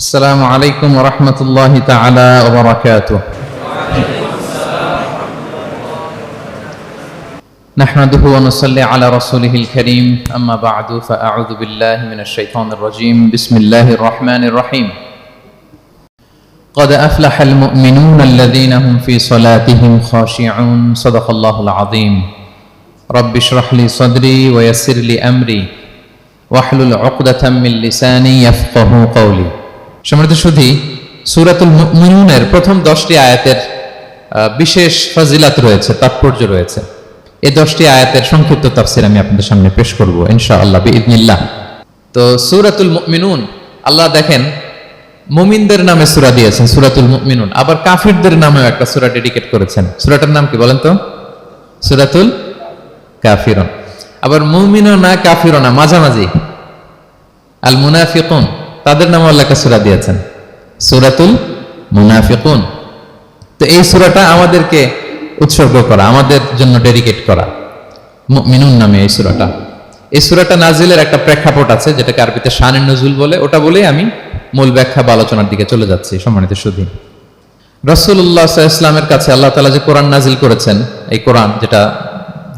السلام عليكم ورحمة الله تعالى وبركاته. نحمده ونصلي على رسوله الكريم. أما بعد فأعوذ بالله من الشيطان الرجيم. بسم الله الرحمن الرحيم. قد أفلح المؤمنون الذين هم في صلاتهم خاشعون. صدق الله العظيم. رب اشرح لي صدري ويسر لي أمري واحلل عقدة من لساني يفقهوا قولي. সম্মানিত সুধী, সূরাতুল মুমিনুনের প্রথম 10টি আয়াতের বিশেষ ফজিলত রয়েছে, তাৎপর্য রয়েছে। এই 10টি আয়াতের সংক্ষিপ্ত তাফসীর আমি আপনাদের সামনে পেশ করব ইনশাআল্লাহ বিইذنিল্লাহ। তো সূরাতুল মুমিনুন, আল্লাহ দেখেন মুমিনদের নামে সূরা দিয়েছেন সূরাতুল মুমিনুন, আবার কাফিরদের নামেও একটা সূরা ডেডিকেট করেছেন। সূরাটার নাম কি বলেন তো? সূরাতুল কাফিরুন। আবার মুমিনও না কাফিরও না, মাঝামাঝি আল মুনাফিকুন, তাদের নামে আল্লাহ একটা সূরা দিয়েছেন সূরাতুল মুনাফিকুন। তো এই সূরাটা আমাদেরকে উৎসর্গ করা, আমাদের জন্য ডেডিকেট করা, মুমিনুন নামে এই সূরাটা। এই সূরাটা নাজিলের একটা প্রেক্ষাপট আছে, যেটাকে আরবিতে শানে নুজুল বলে। ওটা বলেই আমি মূল ব্যাখ্যা বা আলোচনার দিকে চলে যাচ্ছি। সম্মানিত সুধী, রাসূলুল্লাহ সাল্লাল্লাহু আলাইহি ওয়াসাল্লামের কাছে আল্লাহ তাআলা যে কোরআন নাজিল করেছেন, এই কোরআন যেটা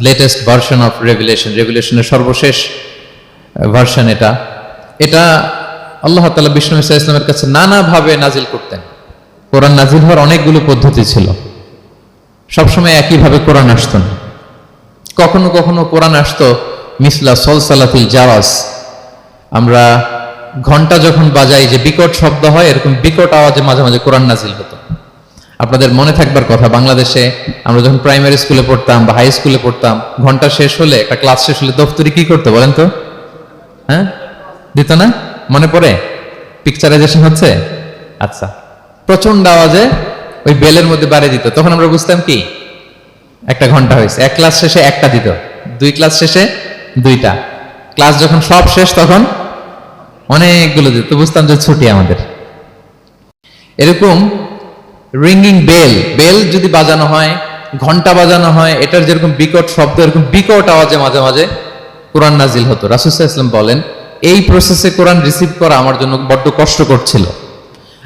লেটেস্ট ভার্সন অফ রেভিলেশনের সর্বশেষ ভার্সন, এটা আল্লাহ তাআলা বিষ্ণু ঈসা ইসলামের কাছে নানাভাবে নাজিল করতেন। কোরআন নাজিল হওয়ার অনেকগুলো পদ্ধতি ছিল, সবসময় একইভাবে কোরআন আসতো না। কখনো কখনো কোরআন আসতো মিসলা সলসালাতিল জারাস, আমরা ঘন্টা যখন বাজাই যে বিকট শব্দ হয়, এরকম বিকট আওয়াজে মাঝে মাঝে কোরআন নাজিল হতো। আপনাদের মনে থাকবার কথা, বাংলাদেশে আমরা যখন প্রাইমারি স্কুলে পড়তাম বা হাই স্কুলে পড়তাম, ঘন্টা শেষ হলে, একটা ক্লাস শেষ হলে দফতরি কি করতো বলেন তো? হ্যাঁ, দিত না? মনে পড়ে? পিকচারাইজেশন হচ্ছে? আচ্ছা, প্রচন্ড আওয়াজে ওই বেলের মধ্যে বাড়ি দিত। তখন আমরা বুঝতাম কি একটা ঘন্টা হয়েছে। এক ক্লাস শেষে একটা দিত, 2 ক্লাস শেষে 2টা, ক্লাস যখন সব শেষ তখন অনেকগুলো দিত, বুঝতাম যে ছুটি আমাদের। এরকম রিঙ্গিং বেল যদি বাজানো হয়, ঘন্টা বাজানো হয়, এটার যেরকম বিকট শব্দ, এরকম বিকট আওয়াজে মাঝে মাঝে কোরআন নাজিল হতো। রাসূল সাল্লাল্লাহু আলাইহি ওয়াসাল্লাম বলেন, এই প্রসেসে কোরআন রিসিভ করা আমার জন্য বড্ড কষ্টকর ছিল।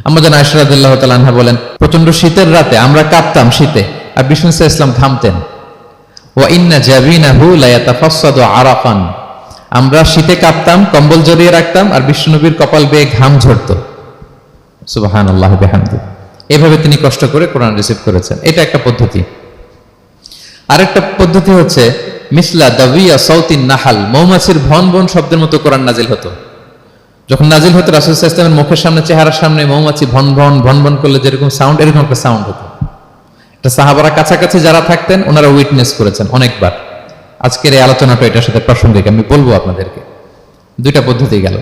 আমাদের আয়েশা রাদিয়াল্লাহু তাআলা আনহা বলেন, প্রচন্ড শীতের রাতে আমরা কাঁপতাম শীতে, আর বিষ্ণু সাল্লাল্লাহু আলাইহি ওয়াসাল্লাম ঘামতেন। ওয়া ইন্না জাবিনাহু লা ইয়াতাফাসসাদু আরাফান, আমরা শীতে কাঁপতাম, কম্বল জড়িয়ে রাখতাম, আর বিষ্ণু নবীর কপাল বেয়ে ঘাম ঝরতো। সুবহানাল্লাহি ওয়া বিহামদিহি। এভাবে তিনি কষ্ট করে কোরআন রিসিভ করেছেন। এটা একটা পদ্ধতি। আরেকটা পদ্ধতি হচ্ছে মিসলা দাবিয়া সাউতিন নাহাল, মৌমাছির ভন ভন শব্দের মতো কোরআন নাজিল হতো। যখন নাজিল হতো, রাসূল সাল্লাল্লাহু আলাইহি ওয়াসাল্লামের মুখের সামনে, চেহারার সামনে মৌমাছি ভন ভন করলে যেরকম সাউন্ড, এরকম একটা সাউন্ড হতো। এটা সাহাবারা কাছাকাছি যারা থাকতেন ওনারা উইটনেস করেছেন অনেকবার। আজকের এই আলোচনাটা এটার সাথে প্রাসঙ্গিক, আমি বলবো আপনাদেরকে। 2টা পদ্ধতি গেল।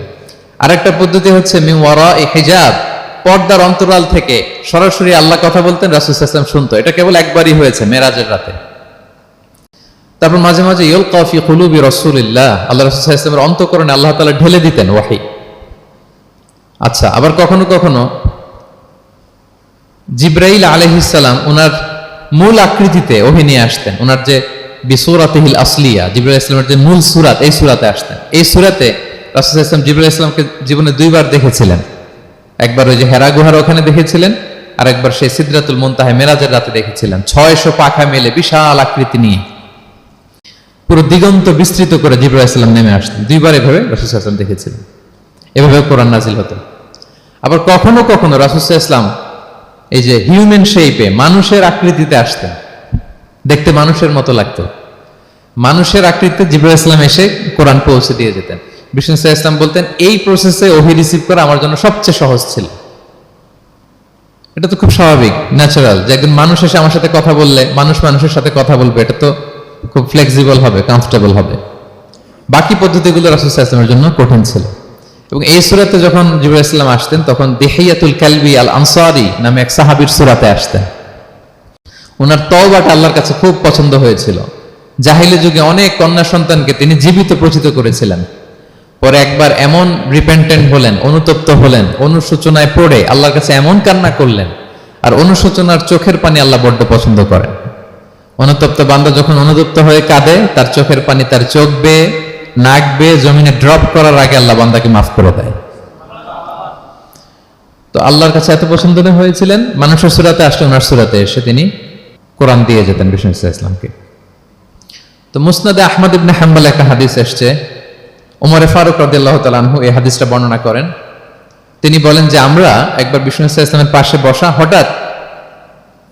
আরেকটা পদ্ধতি হচ্ছে মিন ওয়ারাই হিজাব, পর্দার অন্তরাল থেকে সরাসরি আল্লাহ কথা বলতেন, রাসূল সাল্লাল্লাহু আলাইহি ওয়াসাল্লাম শুনতো। এটা কেবল একবারই হয়েছে, মেরাজের রাতে। তারপর মাঝে মাঝে ইউলকা ফি কুলুবি রাসূলিল্লাহ, আল্লাহ রাসূল সাল্লাল্লাহু আলাইহি ওয়াসাল্লামের অন্তঃকরণে আল্লাহ তাআলা ঢেলে দিতেন ওহী। আচ্ছা, আবার কখনো কখনো জিবরাইল আলাইহিস সালাম ওনার মূল আকৃতিতে ওহী নিয়ে আসতেন। ওনার যে বিসূরাতিহিল আসলিয়া, জিবরাইল আলাইহিস সালামের যে মূল সূরাত, এই সূরাতে আসতেন। এই সূরাতে রাসূল সাল্লাল্লাহু আলাইহি ওয়াসাল্লাম জিবরাইল আলাইহিস সালামকে জীবনে 2বার দেখেছিলেন। একবার ওই যে হেরা গুহার ওখানে দেখেছিলেন, আর একবার সেই সিদরাতুল মুনতাহা মেরাজের রাতে দেখেছিলেন। 600 পাখা মেলে বিশাল আকৃতি নিয়ে পুরো দিগন্ত বিস্তৃত করে জিবরাইল আলাইহিস সালাম নেমে আসতেন। 2বার এভাবে রাসূল সাল্লাল্লাহু আলাইহি ওয়াসাল্লাম দেখেছিলেন। এভাবে কোরআন নাজিল হতো। আবার কখনো কখনো রাসূল সাল্লাল্লাহু আলাইহি ওয়াসাল্লাম এই যে হিউম্যান শেপে, মানুষের আকৃতিতে আসতেন, দেখতে মানুষের মতো লাগতো। মানুষের আকৃতিতে জিবরাইল আলাইহিস সালাম এসে কোরআন পৌঁছে দিয়ে যেতেন। বিষ্ণু সাল্লাল্লাহু আলাইহি ওয়াসাল্লাম বলতেন, এই প্রসেসে ওহী রিসিভ করা আমার জন্য সবচেয়ে সহজ ছিল। এটা তো খুব স্বাভাবিক, ন্যাচারাল, যে একজন মানুষ এসে আমার সাথে কথা বললে, মানুষ মানুষের সাথে কথা বলবে, এটা তো খুব ফ্লেক্সিবল হবে, কমফোর্টেবল হবে। বাকি পদ্ধতিগুলো রাসূল সাল্লাল্লাহু আলাইহি ওয়াসাল্লামের জন্য কঠিন ছিল। এবং এই সূরাতে যখন জিবরাইল আলাইহিস সালাম আসতেন, তখন দিহিয়াতুল কালবি আল আনসারী নামে এক সাহাবীর সূরাতে আসতেন। ওনার তওবাটা আল্লাহর কাছে খুব পছন্দ হয়েছিল। জাহিলি যুগে অনেক কন্যা সন্তানকে তিনি জীবিত প্রচিত করেছিলেন। পরে একবার এমন রিপেন্টেন্ট হলেন, অনুতপ্ত হলেন, অনুশোচনায় পড়ে আল্লাহর কাছে এমন কান্না করলেন, আর অনুশোচনার চোখের পানি আল্লাহ বড্ড পছন্দ করেন। অনুতপ্ত বান্দা যখন অনুতপ্ত হয়ে কাঁদে, তার চোখের পানি তার চোখ বেয়ে, নাক বেয়ে জমিনে ড্রপ করার আগে আল্লাহ বান্দাকে মাফ করে দেয়। তো আল্লাহর কাছে এত পছন্দ হয়েছিলেন, মানুষের সূরাতে আসলে ওনার সূরাতে এসে তিনি কোরআন দিয়ে যেতেন বিষ্ণু ইসলামকে। তো মুসনাদে আহমদ ইবনে হাম্বল একটা হাদিস এসছে, ওমরে ফারুক রাদিয়াল্লাহু তাআলা আনহু এই হাদিসটা বর্ণনা করেন। তিনি বলেন যে আমরা একবার বিষ্ণু ইসলামের পাশে বসা, হঠাৎ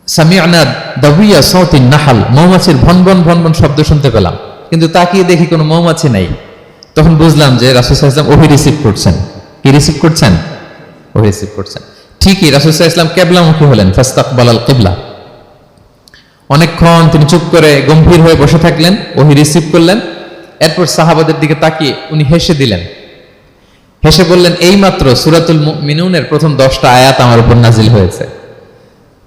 সামি'না দাবিয়া সাউতিন নাহাল, মৌমাছির ভনভন ভনভন শব্দ শুনতে পেলাম, কিন্তু তাকিয়ে দেখি কোনো মৌমাছি নাই। তখন বুঝলাম যে রাসূল সাল্লাল্লাহু আলাইহি ওয়াসাল্লাম ওহী রিসিভ করছেন। কি রিসিভ করছেন? ওহী রিসিভ করছেন। ঠিকই রাসূল সাল্লাল্লাহু আলাইহি ওয়াসাল্লাম কিবলামুখী হলেন, ফাস্তাকবালাল কিবলা। অনেকক্ষণ তিনি চুপ করে গম্ভীর হয়ে বসে থাকলেন, ওহী রিসিভ করলেন। এরপর সাহাবাদের দিকে তাকিয়ে উনি হেসে দিলেন, হেসে বললেন, এইমাত্র সূরাতুল মুমিনুনের প্রথম 10টা আয়াত আমার উপর নাজিল হয়েছে,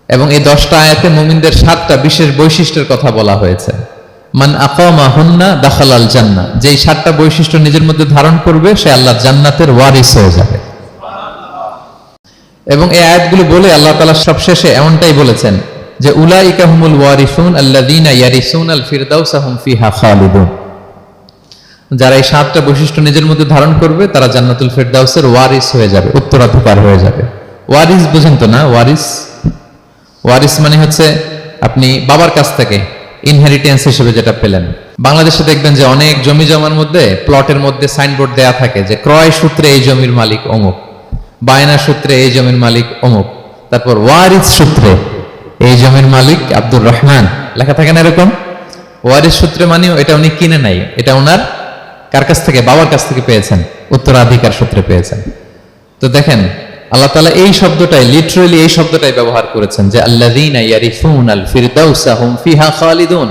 এবং এই 10টা আয়াতে মুমিনদের 7টা বিশেষ বৈশিষ্ট্যের কথা বলা হয়েছে। মান আকামা হুন্না দাখালাল জান্নাহ, যেই 7টা বৈশিষ্ট্য নিজের মধ্যে ধারণ করবে সে আল্লাহর জান্নাতের ওয়ারিস হয়ে যাবে। এবং এই আয়াতগুলো বলে আল্লাহ তাআলা সবশেষে এমনটাই বলেছেন যে উলাইকা হুমুল ওয়ারিসুন আল্লাযীনা ইয়ারিসুনাল ফিরদাউসা হুম ফিহা খালিদুন, যারা এই 7টা বৈশিষ্ট্য নিজের মধ্যে ধারণ করবে তারা জান্নাতুল ফিরদাউসের ওয়ারিস হয়ে যাবে, উত্তরাধিকার হয়ে যাবে। ওয়ারিস বুঝেন তো না? ওয়ারিস মানে হচ্ছে আপনি বাবার কাছ থেকে ইনহেরিটেন্স হিসেবে যেটা পেলেন। বাংলাদেশে দেখবেন যে অনেক জমি জমার মধ্যে প্লটের মধ্যে সাইনবোর্ড দেয়া থাকে যে ক্রয় সূত্রে এই জমির মালিক অমুক, বায়না সূত্রে এই জমির মালিক অমুক, তারপর ওয়ারিস সূত্রে এই জমির মালিক আব্দুর রহমান, লেখা থাকে না এরকম? ওয়ারিস সূত্রে মানেও এটা উনি কিনে নাই, এটা ওনার কার কাছ থেকে? বাবার কাছ থেকে পেয়েছেন, উত্তরাধিকার সূত্রে পেয়েছেন। তো দেখেন আল্লাহ তাআলা এই শব্দটাই, লিটারালি এই শব্দটাই ব্যবহার করেছেন যে আল্লাযীনা ইয়ারিসুনাল ফিরদাউসা হুম ফিহা খালিদুন।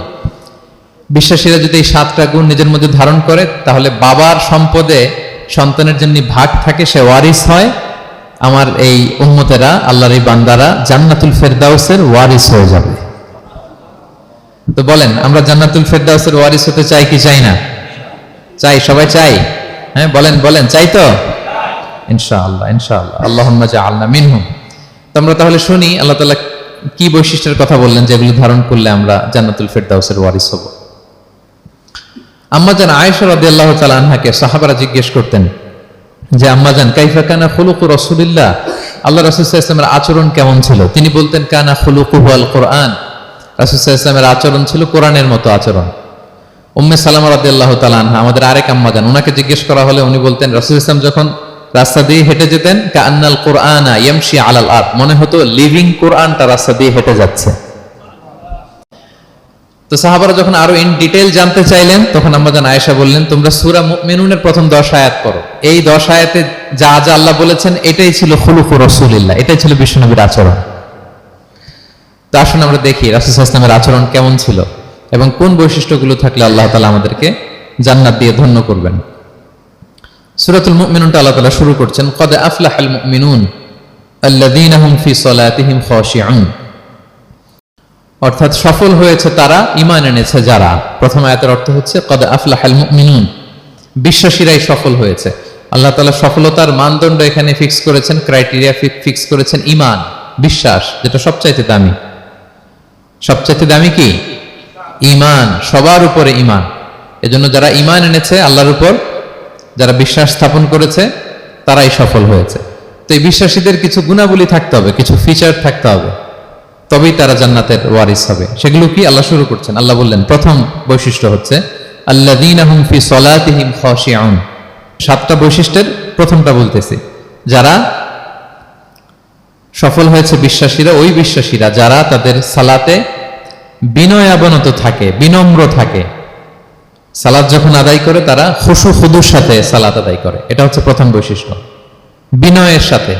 বিশ্বাসীরা যদি এই 7টা গুণ নিজের মধ্যে ধারণ করে তাহলে বাবার সম্পদে সন্তানের জন্য ভাগ থাকে, সে ওয়ারিস হয়। আমার এই উম্মতেরা, আল্লাহর এই বান্দারা জান্নাতুল ফিরদাউসের ওয়ারিস হয়ে যাবে। তো বলেন, আমরা জান্নাতুল ফিরদাউসের ওয়ারিস হতে চাই কি চাই না? চাই, সবাই চাই। হ্যাঁ বলেন বলেন, চাই তো? ইনশাআল্লাহ ইনশাআল্লাহ, আল্লাহুম্মা জাআলনা মিনহুম। তো আমরা তাহলে শুনি আল্লাহ তাআলা কি বৈশিষ্ট্যের কথা বললেন যেগুলো ধারণ করলে আমরা জান্নাতুল ফিরদাউসের ওয়ারিস হব। আম্মাজান আয়েশা রাদিয়াল্লাহু তাআলা আনহাকে সাহাবারা জিজ্ঞেস করতেন যে আম্মাজান কাইফা কানা খুলুকু রাসূলিল্লাহ, আল্লাহ রাসূল সাল্লাল্লাহু আলাইহি ওয়াসাল্লামের আচরণ কেমন ছিল? তিনি বলতেন কানা খুলুকুহু আল কুরআন, রাসূল সাল্লাল্লাহু আলাইহি ওয়াসাল্লামের আচরণ ছিল কোরআনের মতো আচরণ। উম্মে সালামা রাদিয়াল্লাহু তাআলা আনহা, আমাদের আরেক আম্মাজান, ওনাকে জিজ্ঞেস করা হলে উনি বলতেন রাসূল সাল্লাল্লাহু আলাইহি ওয়াসাল্লাম যখন রাস্তা দিয়ে হেঁটে যেতেন কাআন্নাল কুরআনা ইয়ামশি আলাল আরদ, মনে হতো লিভিং কোরআনটা রাস্তা দিয়ে হেঁটে যাচ্ছে। তো সাহাবারা যখন আরো ইন ডিটেইল জানতে চাইলেন তখন আম্মাজান আয়েশা বললেন, তোমরা সূরা মুমিনুনের প্রথম 10 আয়াত পড়ো, এই 10 আয়াতে যা যা আল্লাহ বলেছেন এটাই ছিল খুলুকু রাসূলিল্লাহ, এটাই ছিল বিশ্বনবীর আচরণ। তো আসুন আমরা দেখি রাসূল সাল্লাল্লাহু আলাইহি ওয়াসাল্লামের আচরণ কেমন ছিল এবং কোন বৈশিষ্ট্যগুলো থাকলে আল্লাহ তাআলা আমাদেরকে জান্নাত দিয়ে ধন্য করবেন। সূরাতুল মুমিনুনটা আল্লাহ তাআলা শুরু করছেন ক্বাদ আফলাহাল মুমিনুন আল্লাযীনা হুম ফি সালাতিহিম খাশিউন, অর্থাৎ সফল হয়েছে তারা, ঈমান এনেছে যারা। প্রথম আয়াতের অর্থ হচ্ছে ক্বাদ আফলাহাল মুমিনুন, বিশ্বাসীরাই সফল হয়েছে। আল্লাহ তাআলা সফলতার মানদণ্ড এখানে ফিক্স করেছেন, ক্রাইটেরিয়া ফিক্স করেছেন ঈমান, বিশ্বাস, যেটা সবচাইতে দামি। সবচাইতে দামি কি? ঈমান, সবার উপরে ঈমান। এজন্য যারা ঈমান এনেছে আল্লাহর উপর, যারা বিশ্বাস স্থাপন করেছে তারাই সফল হয়েছে। তো এই বিশ্বাসীদের কিছু গুণাবলী থাকতে হবে, কিছু ফিচার থাকতে হবে, তবেই তারা জান্নাতের ওয়ারিস হবে। সেগুলো কি আল্লাহ শুরু করছেন। আল্লাহ বললেন প্রথম বৈশিষ্ট্য হচ্ছে আল্লাযীনা হুম ফি সালাতিহিম খাশিউন। 7টা বৈশিষ্ট্যের প্রথমটা বলতেছি, যারা সফল হয়েছে বিশ্বাসীরা, ওই বিশ্বাসীরা যারা তাদের সালাতে বিনয়াবনত থাকে, বিনম্র থাকে। সালাত যখন আদায় করে তারা খুশু খুদুর সাথে সালাত আদায় করে, এটা হচ্ছে প্রথম বৈশিষ্ট্য, বিনয়ের সাথে।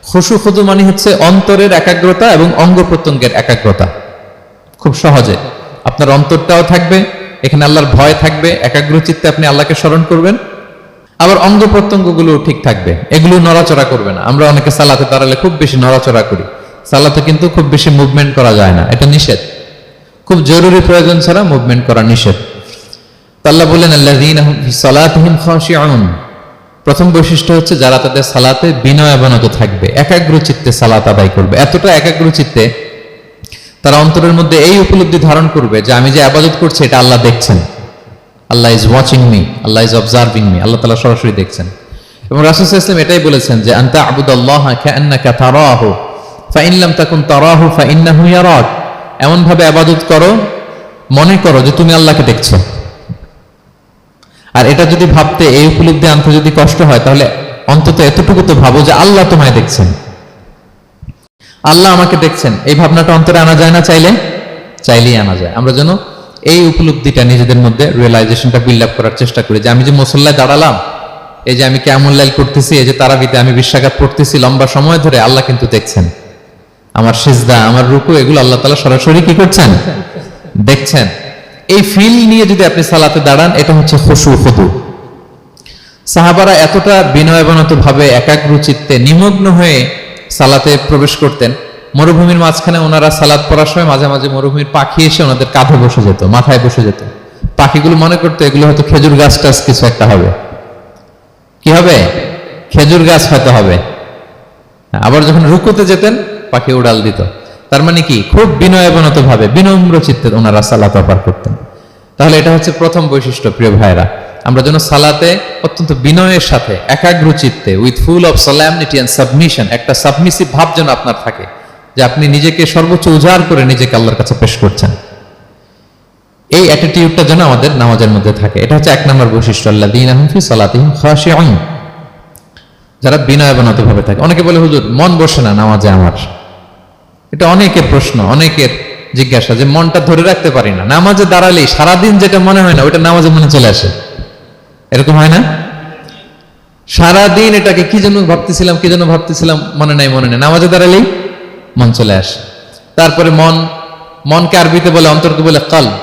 খুশু খুদু মানে হচ্ছে অন্তরের একাগ্রতা এবং অঙ্গ প্রত্যঙ্গের একাগ্রতা। খুব সহজে আপনার অন্তরটাও থাকবে, এখানে আল্লাহর ভয় থাকবে, একাগ্র চিত্তে আপনি আল্লাহকে স্মরণ করবেন, আবার অঙ্গ প্রত্যঙ্গগুলো ঠিক থাকবে, এগুলো নড়াচড়া করবে না। আমরা অনেকে সালাতে দাঁড়ালে খুব বেশি নড়াচড়া করি, সালাতে কিন্তু খুব বেশি মুভমেন্ট করা যায় না, এটা নিষেধ। খুব জরুরি প্রয়োজন ছাড়া মুভমেন্ট করা নিষেধ। আল্লাহ বলেন আল্লাযীনা হুম ফি সালাতিহিম খাশিউন, প্রথম বৈশিষ্ট্য হচ্ছে যারা তাদের সালাতে বিনয়াবনত থাকবে, একাগ্র চিত্তে সালাত আদায় করবে। এতটা একাগ্র চিত্তে তারা অন্তরের মধ্যে এই উপলব্ধি ধারণ করবে যে আমি যে ইবাদত করছি এটা আল্লাহ দেখছেন, Allah is watching me, Allah is observing me, Allah তাআলা সরাসরি দেখছেন। এবং রাসূল সাল্লাল্লাহু আলাইহি ওয়াসাল্লাম এটাই বলেছেন যে আনতা আবুদাল্লাহা কাআন্নাকা তারাহু ফাইন লাম তাকুন তারাহু ফাইন্নাহু ইয়ারাক। এমন ভাবে ইবাদত করো মনে করো যে তুমি আল্লাহকে দেখছো। আর এটা যদি ভাবতে, এই উপলব্ধি আনতে যদি কষ্ট হয়, তাহলে অন্তত এতটুকু তো ভাবো যে আল্লাহ তোমায় দেখছেন, আল্লাহ আমাকে দেখছেন। এই ভাবনাটা অন্তরে আনা যায় না? চাইলেই আনা যায়। আমরা যেন এই উপলব্ধিটা নিজেদের মধ্যে, রিয়েলাইজেশনটা বিল্ড আপ করার চেষ্টা করি যে আমি যে মুসল্লায় দাঁড়ালাম, এই যে আমি কিয়ামুল লাইল করতেছি, এই যে তারাবিতে আমি 20 রাকাত পড়তেছি লম্বা সময় ধরে, আল্লাহ কিন্তু দেখছেন। আমার সিজদা, আমার রুকু, এগুলো আল্লাহ তাআলা সরাসরি কি করছেন? দেখছেন। এই ফিল নিয়ে যদি আপনি সালাতে দাঁড়ান, এটা হচ্ছে খুশু খুদু। সাহাবারা এতটা বিনয়বনত ভাবে একাগ্র চিত্তে নিমগ্ন হয়ে সালাতে প্রবেশ করতেন, মরুভূমির মাঝখানে ওনারা সালাত পড়ার সময় মাঝে মাঝে মরুভূমির পাখি এসে ওনাদের কাঁধে বসে যেত, মাথায় বসে যেত। পাখিগুলো মনে করতো এগুলো হয়তো খেজুর গাছ টাছ কিছু একটা হবে। কি হবে? খেজুর গাছ হয়তো হবে। আবার যখন রুকুতে যেতেন, পাখি উড়াল দিত। তার মানে কি, খুব বিনয়বনত ভাবে, বিনম্র চিত্তে ওনারা সালাত পার করতেন। তাহলে এটা হচ্ছে প্রথম বৈশিষ্ট্য। প্রিয় ভাইরা, আমরা যেন সালাতে অত্যন্ত বিনয়ের সাথে, একাগ্র চিত্তে, with full of solemnity and submission, একটা সাবমিসিভ ভাব যেন আপনার থাকে, যে আপনি নিজেকে সর্বোচ্চ উজাড় করে নিজেকে আল্লাহর কাছে পেশ করছেন। এই অ্যাটিটিউডটা যেন আমাদের নামাজের মধ্যে থাকে। এটা হচ্ছে 1 নম্বর বৈশিষ্ট্য, আল্লাযীনা হুম ফি সালাতিহিম খাশিউন, যারা বিনয়বনত ভাবে থাকে। অনেকে বলে, হুজুর মন বসে না নামাজে আমার। এটা অনেকের প্রশ্ন, অনেকের জিজ্ঞাসা, যে মনটা ধরে রাখতে পারি না। নামাজে দাঁড়ালেই সারাদিন যেটা মনে হয় না, ওইটা নামাজে মনে চলে আসে। এরকম হয় না? সারাদিন এটাকে কি যেন ভাবতেছিলাম, মনে নাই। নামাজে দাঁড়ালেই মন চলে আসে। তারপরে মনকে আরবিতে বলে, অন্তরকে বলে কলব।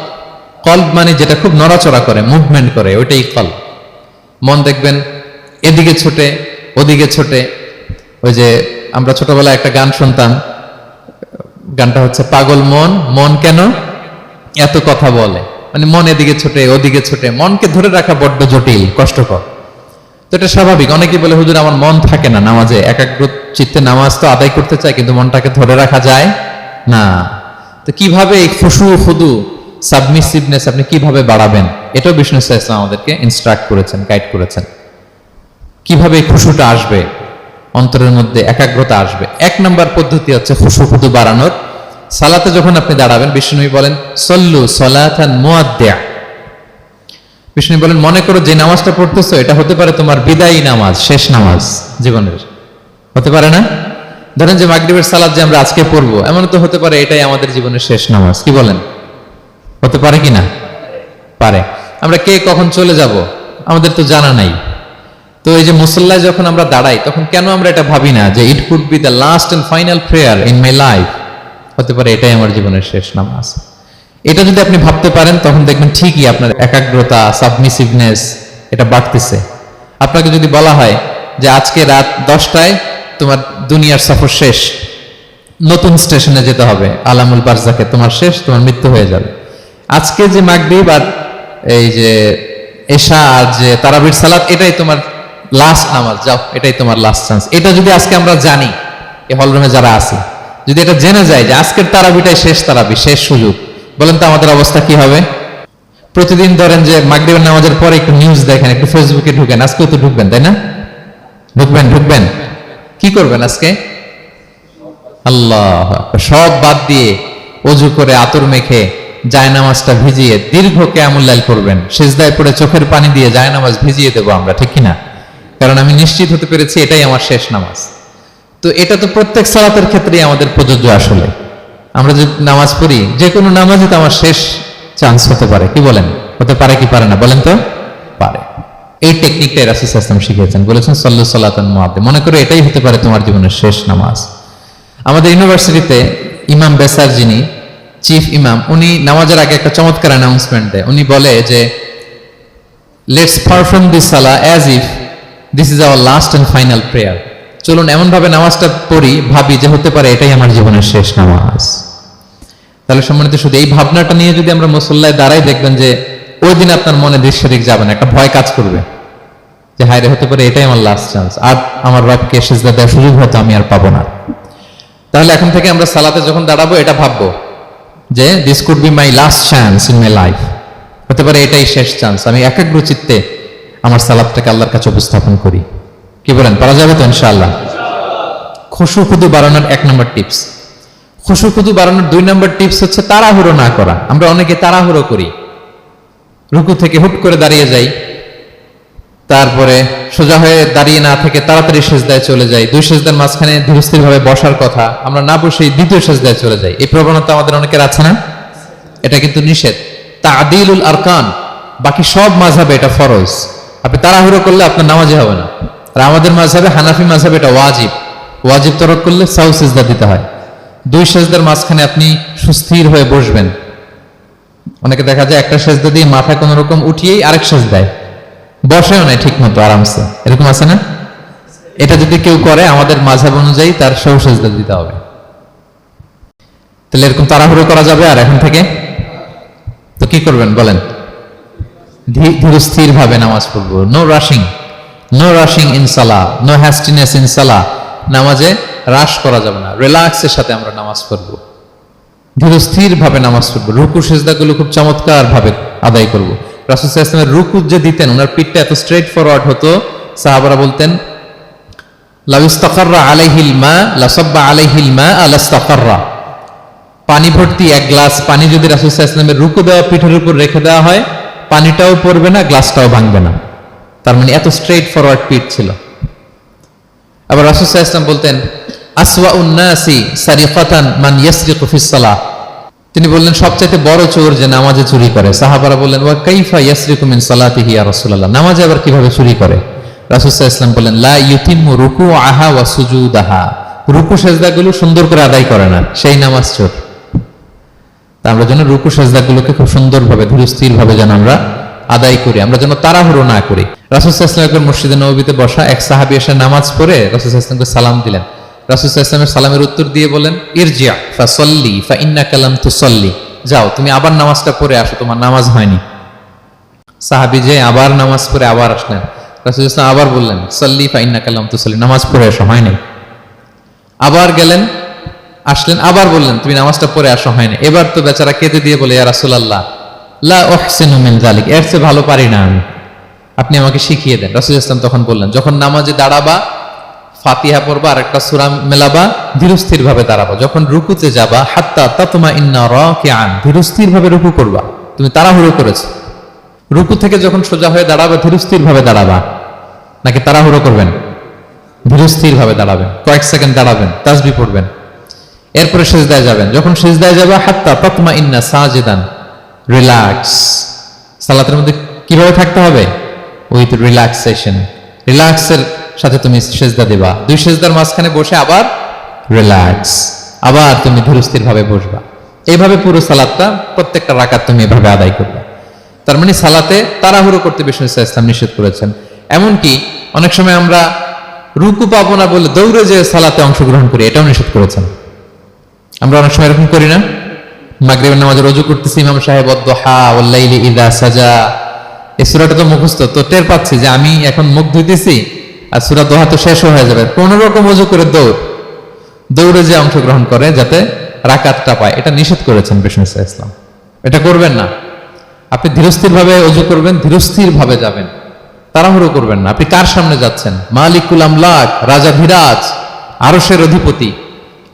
কলব মানে যেটা খুব নড়াচড়া করে, মুভমেন্ট করে, ওইটাই কলব। মন দেখবেন এদিকে ছোটে, ওদিকে ছোটে। ওই যে আমরা ছোটবেলায় একটা গান শুনতাম, গানটা হচ্ছে পাগল মন, মন কেন এত কথা বলে। মানে মন এদিকে ছোটে, ওদিকে ছোটে। মনকে ধরে রাখা বড্ড জটিল, কষ্টকর। তো এটা স্বাভাবিক। অনেকে বলে, হুজুর আমার মন থাকে না নামাজে, একাগ্র চিত্তে নামাজ তো আদায় করতে চাই, কিন্তু মনটাকে ধরে রাখা যায় না। তো কিভাবে এই খুশু খুদু, সাবমিসিভনেস আপনি কিভাবে বাড়াবেন, এটাও বিষ্ণু সাল্লাল্লাহু আলাইহি ওয়াসাল্লাম আমাদেরকে ইনস্ট্রাক্ট করেছেন, গাইড করেছেন। কিভাবে এই খুশুটা আসবে, অন্তরের মধ্যে একাগ্রতা আসবে। 1 নম্বর পদ্ধতি হচ্ছে খুশু খুদু বাড়ানোর। সালাতে যখন আপনি দাঁড়াবেন, বিষ্ণু বলেন সল্লু সলাতান মুআদ্দিয়া। বিষ্ণু বলেন, মনে করো যে নামাজটা পড়তেছো, এটা হতে পারে তোমার বিদায়ী নামাজ, শেষ নামাজ জীবনের। হতে পারে না? ধরেন যে মাগরিবের সালাত যে আমরা আজকে পড়বো, এমন তো হতে পারে এটাই আমাদের জীবনের শেষ নামাজ। কি বলেন? হতে পারে কি না? পারে। আমরা কে কখন চলে যাব আমাদের তো জানা নাই। তো এই যে মুসল্লায় যখন আমরা দাঁড়াই, তখন কেন আমরা এটা ভাবি না যে it could be the last and final prayer in my life? হতে পারে এটাই আমার জীবনের শেষ নামাজ। এটা যদি আপনি ভাবতে পারেন, তখন দেখবেন ঠিকই আপনার একাগ্রতা, সাবমিসিভনেস এটা বাড়তেছে। আপনাকে যদি বলা হয় যে আজকে রাত 10টায় তোমার দুনিয়ার সফর শেষ, নতুন স্টেশনে যেতে হবে, আলামুল বারজাকে, তোমার শেষ, তোমার মৃত্যু হয়ে যাবে। আজকে যে মাগরিব আর এই যে এশা আর যে তারাবির সালাত, এটাই তোমার লাস্ট নামাজ, যাও এটাই তোমার লাস্ট চান্স। এটা যদি আজকে আমরা জানি, এই হলরুমে যারা আছি, যদি এটা জেনে যায় যে আজকের তারাবিটাই শেষ তারাবি, শেষ সুযোগ, বলেন তো আমাদের অবস্থা কি হবে? প্রতিদিন ধরেন যে মাগরিবের নামাজের পরে একটু নিউজ দেখেন, একটু ফেসবুকে ঢুকেন। আজকেও তো ঢুকবেন, তাই না? ঢুকবেন। কি করবেন আজকে? আল্লাহ, সব বাদ দিয়ে ওযু করে আতর মেখে জায়নামাজটা ভিজিয়ে দীর্ঘ কিয়ামুল লাইল করবেন। সিজদায় পড়ে চোখের পানি দিয়ে জায়নামাজ ভিজিয়ে দেবো আমরা, ঠিক কিনা? কারণ আমি নিশ্চিত হতে পেরেছি এটাই আমার শেষ নামাজ। তো এটা তো প্রত্যেক সালাতের ক্ষেত্রেই আমাদের প্রযোজ্য। আসলে আমরা যে নামাজ পড়ি, যে কোনো নামাজই তো আমার শেষ চান্স হতে পারে। কি বলেন? হতে পারে কি পারে না? বলেন তো। পারে। এই টেকনিকটা রাসূল সাল্লাল্লাহু আলাইহি ওয়াসাল্লাম শিখিয়েছেন, বলেছেন সল্লু সালাতান মুআদ্দিয়া। মনে করে এটাই হতে পারে তোমার জীবনের শেষ নামাজ। আমাদের ইউনিভার্সিটিতে ইমাম বেসার, যিনি চিফ ইমাম, উনি নামাজের আগে একটা চমৎকার অ্যানাউন্সমেন্ট দেয়। উনি বলে যে লেটস পারফর্ম দিস সালাহ as if this is our last and final prayer. চলুন এমন ভাবে নামাজটা পড়ি, ভাবি যে হতে পারে এটাই আমার জীবনের শেষ নামাজ। তাহলে সম্মানিত, শুধু এই ভাবনাটা নিয়ে যদি আমরা মুসল্লায় দাঁড়াই, দেখবেন যে ওই দিন আপনার মনে দৃশ্যরিক যাবে না, একটা ভয় কাজ করবে যে হায় রে, হতে পারে এটাই আমার লাস্ট চান্স, আর আমার রবকে সিজদা দেওয়ার সুযোগ হয়তো আমি আর পাবো না। তাহলে এখন থেকে আমরা সালাতে যখন দাঁড়াবো, এটা ভাববো যে this could be my last chance in my life. হতে পারে এটাই শেষ চান্স, আমি একাগ্র চিত্তে আমার সালাতটাকে আল্লাহর কাছে উপস্থাপন করি। কি বলেন, পারা যাবে তো ইনশাআল্লাহ? খুশু খুদু বাড়ানোর 1 নম্বর টিপস। খুশু খুদু বাড়ানোর 2 নম্বর টিপস হচ্ছে তাড়াহুড়ো না করা। আমরা অনেকে তাড়াহুড়ো করি, রুকু থেকে হুট করে দাঁড়িয়ে যাই, তারপরে সোজা হয়ে দাঁড়িয়ে না থেকে তাড়াতাড়ি সেজদায় চলে যাই, 2 সেজদার মাঝখানে ধীরস্থির ভাবে বসার কথা আমরা না বসেই 2য় সেজদায় চলে যাই। এই প্রবণতা আমাদের অনেকের আছে না? এটা কিন্তু নিষেধ। তা'দিলুল আরকান, বাকি সব মাযহাবে এটা ফরজ। আপনি তাড়াহুড়ো করলে আপনার নামাজই হবে না। আর আমাদের মাযহাবে, হানাফি মাযহাবে এটা ওয়াজিব। ওয়াজিব তরক করলে সাউ সিজদা দিতে হয়। 2 সেজদার মাঝখানে আপনি সুস্থির হয়ে বসবেন। অনেকে দেখা যায় একটা সেজদা দিয়ে মাথা কোন রকম উঠিয়েই আরেক সেজদায় বসেও নাই ঠিক মতো আরামসে, এরকম আছে না? এটা যদি কেউ করে আমাদের মাযহাব অনুযায়ী তার সাউ সিজদা দিতে হবে। তাহলে এরকম তাড়াহুড়ো করা যাবে? আর এখন থেকে তো কি করবেন বলেন? ধীরস্থির ভাবে নামাজ পড়বো। No rushing, no rushing in salah, no hastiness in salah. নামাজে রাশ করা যাবে না, রিল্যাক্সের সাথে আমরা নামাজ পড়বো, ধীরস্থির ভাবে নামাজ পড়বো। রুকু সেজদাগুলো খুব চমৎকার ভাবে আদায় করবো। রাসূল সাল্লাল্লাহু আলাইহি ওয়াসাল্লামের রুকু যে দিতেন, ওনার পিঠটা এত স্ট্রেট ফরওয়ার্ড হতো, সাহাবারা বলতেন লাউ ইস্তাকাররা আলাইহিল মা লাসাব্বা আলাইহিল মা আলাস্তাকাররা। পানি ভর্তি 1 গ্লাস পানি যদি রাসূল সাল্লাল্লাহু আলাইহি ওয়াসাল্লামের রুকু দেওয়া পিঠের উপর রেখে দেওয়া হয়, পানিটাও পড়বে না, গ্লাসটাও ভাঙবে না। তার মানে এত স্ট্রেট ফরওয়ার্ড পিঠ ছিল। আবার রাসূল সাল্লাল্লাহু আলাইহি ওয়াসাল্লাম বলতেন আসওয়াউন নাসি সারিকাতান মান ইয়াসরিকু ফিস সালাহ। তিনি বললেন সবচাইতে বড় চোর যে নামাজে চুরি করে। সাহাবারা বললেন ওয়া কাইফা ইয়াসরিকু মিন সালাতিহি ইয়া রাসূলুল্লাহ, নামাজে আবার কিভাবে চুরি করে? রাসূল সাল্লাল্লাহু আলাইহি ওয়াসাল্লাম বললেন লা ইউতিম্মু রুকুআহা ওয়া সুজুদাহা, রুকু সেজদাগুলো সুন্দর করে আদায় করে না, সেই নামাজ চোর। তা আমরা যেন রুকু সেজদাগুলোকে খুব সুন্দরভাবে ধীরস্থির ভাবে যেন আমরা আদায় করি, আমরা যেন তাড়াহুড়ো না করি। রাসূল সাল্লাল্লাহু আলাইহি ওয়াসাল্লাম মসজিদে নববীতে বসা এক সাহাবী এসে নামাজ পড়ে রাসূল সাল্লাল্লাহু আলাইহি ওয়াসাল্লামকে সালাম দিলেন। রাসূল সাল্লাল্লাহু আলাইহি ওয়াসাল্লামের সালামের উত্তর দিয়ে বলেন ইরজি' ফাসাল্লি ফাইন্নাকা লাম তুসাল্লি, যাও তুমি আবার নামাজটা পড়ে আসো, তোমার নামাজ হয়নি। সাহাবী যে আবার নামাজ পড়ে আবার আসলেন, রাসূল সাল্লাল্লাহু আলাইহি ওয়াসাল্লাম আবার বললেন সাল্লি ফাইন্নাকা লাম তুসাল্লি, নামাজ পড়ে আসো, হয়নি। আবার গেলেন, আসলেন, আবার বললেন তুমি নামাজটা পড়ে আসো, হয়নি। এবার তো বেচারা কেঁদে দিয়ে বলে ইয়া রাসূলুল্লাহ লা উহসিনু মিন যালিক, এর চেয়ে ভালো পারি না আমি, আপনি আমাকে শিখিয়ে দেন। রাসূল সাল্লাল্লাহু আলাইহি ওয়াসাল্লাম তখন বললেন যখন নামাজে দাঁড়াবা ফাতিহা পড়বা আর একটা সূরা মেলাবা, ধীরস্থির ভাবে দাঁড়াবা। যখন রুকুতে যাবা হাত্তা তাতমাইন্না রাকিআন, ধীরস্থির ভাবে রুকু করবা। তুমি তাড়াহুড়ো করেছো, রুকু থেকে যখন সোজা হয়ে দাঁড়াবা ধীরস্থির ভাবে দাঁড়াবা, নাকি তাড়াহুড়ো করবেন? ধীরস্থির ভাবে দাঁড়াবেন, কয়েক সেকেন্ড দাঁড়াবেন, তাসবিহ পড়বেন, এরপরে সিজদায় যাবেন। যখন সিজদায় যাবা হাত্তা তাতমাইন্না সাজিদান, রিল্যাক্স। সালাতের মধ্যে কিভাবে থাকতে হবে? উইথ রিল্যাক্সেশন, রিল্যাক্সের সাথে তুমি সিজদা দিবা। 2 সিজদার মাঝখানে বসে আবার রিল্যাক্স, আবার তুমি ধীরস্থির ভাবে বসবা। এইভাবে পুরো সালাতটা প্রত্যেকটা রাকাত তুমি এভাবে আদায় করবে। তার মানে সালাতে তাড়াহুড়ো করতে বিষ্ণু ইসলাম নিষেধ করেছেন। এমনকি অনেক সময় আমরা রুকু পাবো না বলে দৌড়ে যে সালাতে অংশগ্রহণ করি, এটাও নিষেধ করেছেন। আমরা অনেক সময় এরকম করি না? মাগরিবের নামাজে রুজু করতেছি, ইমাম সাহেব ওয়াদ-দুহা ওয়াল-লাইলি ইযা সাজা, এই সূরাটা তো মুখস্থ, তো টের পাচ্ছি যে আমি এখন মুখ ধুইতেছি আর সূরা দোহা তো শেষ হয়ে যাবে, কোন রকম ওযু করে দৌড়ে যে অংশগ্রহণ করে যাতে রাকাতটা পায়, এটা নিষেধ করেছেন বিষ্ণু ইসলাম। এটা করবেন না। আপনি ধীরস্থির ভাবে ওযু করবেন, ধীরস্থির ভাবে যাবেন, তাড়াহুড়ো করবেন না। আপনি কার সামনে যাচ্ছেন? মালিকুল আমলাক, রাজা ধীরাজ, আরশের অধিপতি।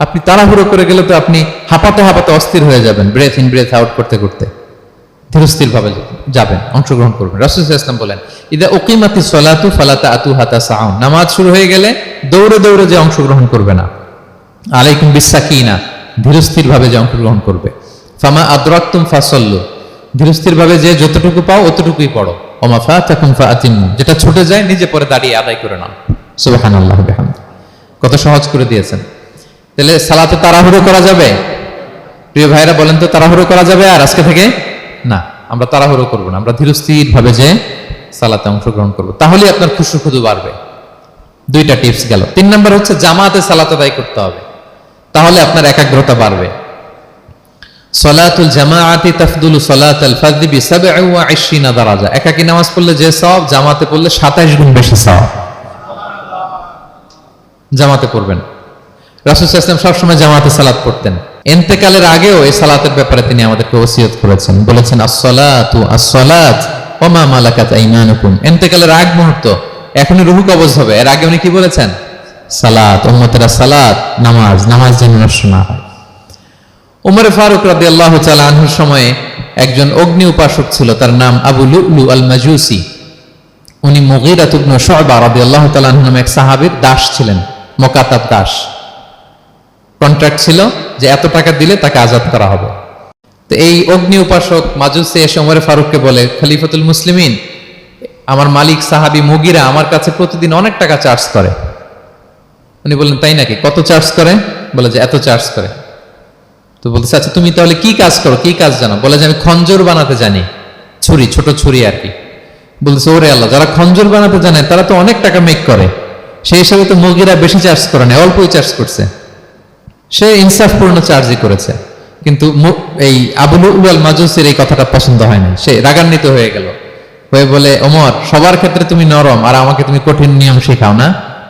আপনি তাড়াহুড়ো করে গেলে তো আপনি হাঁপাতে হাঁপাতে অস্থির হয়ে যাবেন, ব্রেথ ইন ব্রেথ আউট করতে করতে। ধীরস্থির ভাবে যাবেন, অংশগ্রহণ করবেন। রাসূল সাল্লাল্লাহু আলাইহি ওয়াসাল্লাম বলেন ইদা উকিমাতিস সালাতু ফালা তা'তুহা তাসআউন, নামাজ শুরু হয়ে গেলে দৌড়ে দৌড়ে যে অংশগ্রহণ করবে না। আলাইকুম বিসাকিনা, ধীরস্থির ভাবে যে অংশগ্রহণ করবে। ফামা আদরাকতুম ফাসাল্লু, ধীরস্থির ভাবে যে যতটুকু পাও অতটুকুই পড়ো। ওমা ফাতাকুম ফাআতিমু, যেটা ছুটে যায় নিজে পরে দাঁড়িয়ে আদায় করে নাও। সুবহানাল্লাহি ওয়া বিহামদিহি, কত সহজ করে দিয়েছেন। তাহলে সালাতে তাড়াহুড়ো করা যাবে? প্রিয় ভাইরা বলেন তো, তাড়াহুড়ো করা যাবে আর আজকে থেকে? না, আমরা তাড়াহুড়ো করবো না, আমরা ধীরস্থির ভাবে যে সালাতে অংশগ্রহণ করবো, তাহলে আপনার খুশু খুদু বাড়বে। 2টা টিপস গেল। 3 নাম্বার হচ্ছে জামাতে সালাত আদায় করতে হবে, তাহলে আপনার একাগ্রতা বাড়বে। সালাতুল জামাআতি তাফদুলু সালাতাল ফারদি বি 27 দারাজা, একাকী নামাজ পড়লে যে সওয়াব, জামাতে পড়লে 27 গুণ বেশি সওয়াব। জামাতে পড়বেন। রাসূল সাল্লাল্লাহু আলাইহি ওয়াসাল্লাম সবসময় জামাতে সালাত পড়তেন। ইন্তেকালের আগেও এই সালাতের ব্যাপারে তিনি আমাদেরকে ওসিয়ত করেছেন, বলেছেন আসসালাতু আসসালাত ওয়া মা মালাকাত আইমানুকুম। ইন্তেকালের আগ মুহূর্ত এখনই রুহু কবজ হবে। এর আগে উনি কি বলেছেন? সালাত, উম্মতেরা সালাত, নামাজ, নামাজ যেন নষ্ট না হয়। উমর ফারুক রাদিয়াল্লাহু তাআলা আনহুর সময়ে একজন অগ্নি উপাসক ছিল, তার নাম আবু লুলু আল মাজুসি। উনি মুগীরা ইবনে শুআবা রাদিয়াল্লাহু তাআলা আনহু নামে এক সাহাবীর দাস ছিলেন, মুকাতাব দাস। কন্ট্রাক্ট ছিল যে এত টাকা দিলে তাকে আজাদ করা হবে। তো এই অগ্নি উপাসক মাজুসি এসে ওমর ফারুককে বলে, খলিফাতুল মুসলিমিন, আমার মালিক সাহাবী মুগীরা আমার কাছে প্রতিদিন অনেক টাকা চার্জ করে। উনি বললেন, তাই নাকি? কত চার্জ করে? বলে যে এত চার্জ করে। তো বলতেছে, আচ্ছা তুমি তাহলে কি কাজ করো, কি কাজ জানো? বলে যে আমি খঞ্জর বানাতে জানি, ছুরি, ছোট ছুরি আর কি। বলতেছে, ওরে আল্লাহ, যারা খঞ্জর বানাতে জানে তারা তো অনেক টাকা মেক করে, সেই হিসাবে তো মুগীরা বেশি চার্জ করে না, অল্পই চার্জ করছে। সে ইনসাফপূর্ণ চার্জই করেছে। কিন্তু এই আবু লুলু আল মাজুসির এই কথাটা পছন্দ হয় না, সে রাগান্বিত হয়ে গেল, হয়ে বলে, ওমর, সবার ক্ষেত্রে তুমি নরম আর আমাকে তুমি কঠিন নিয়ম শেখাও না,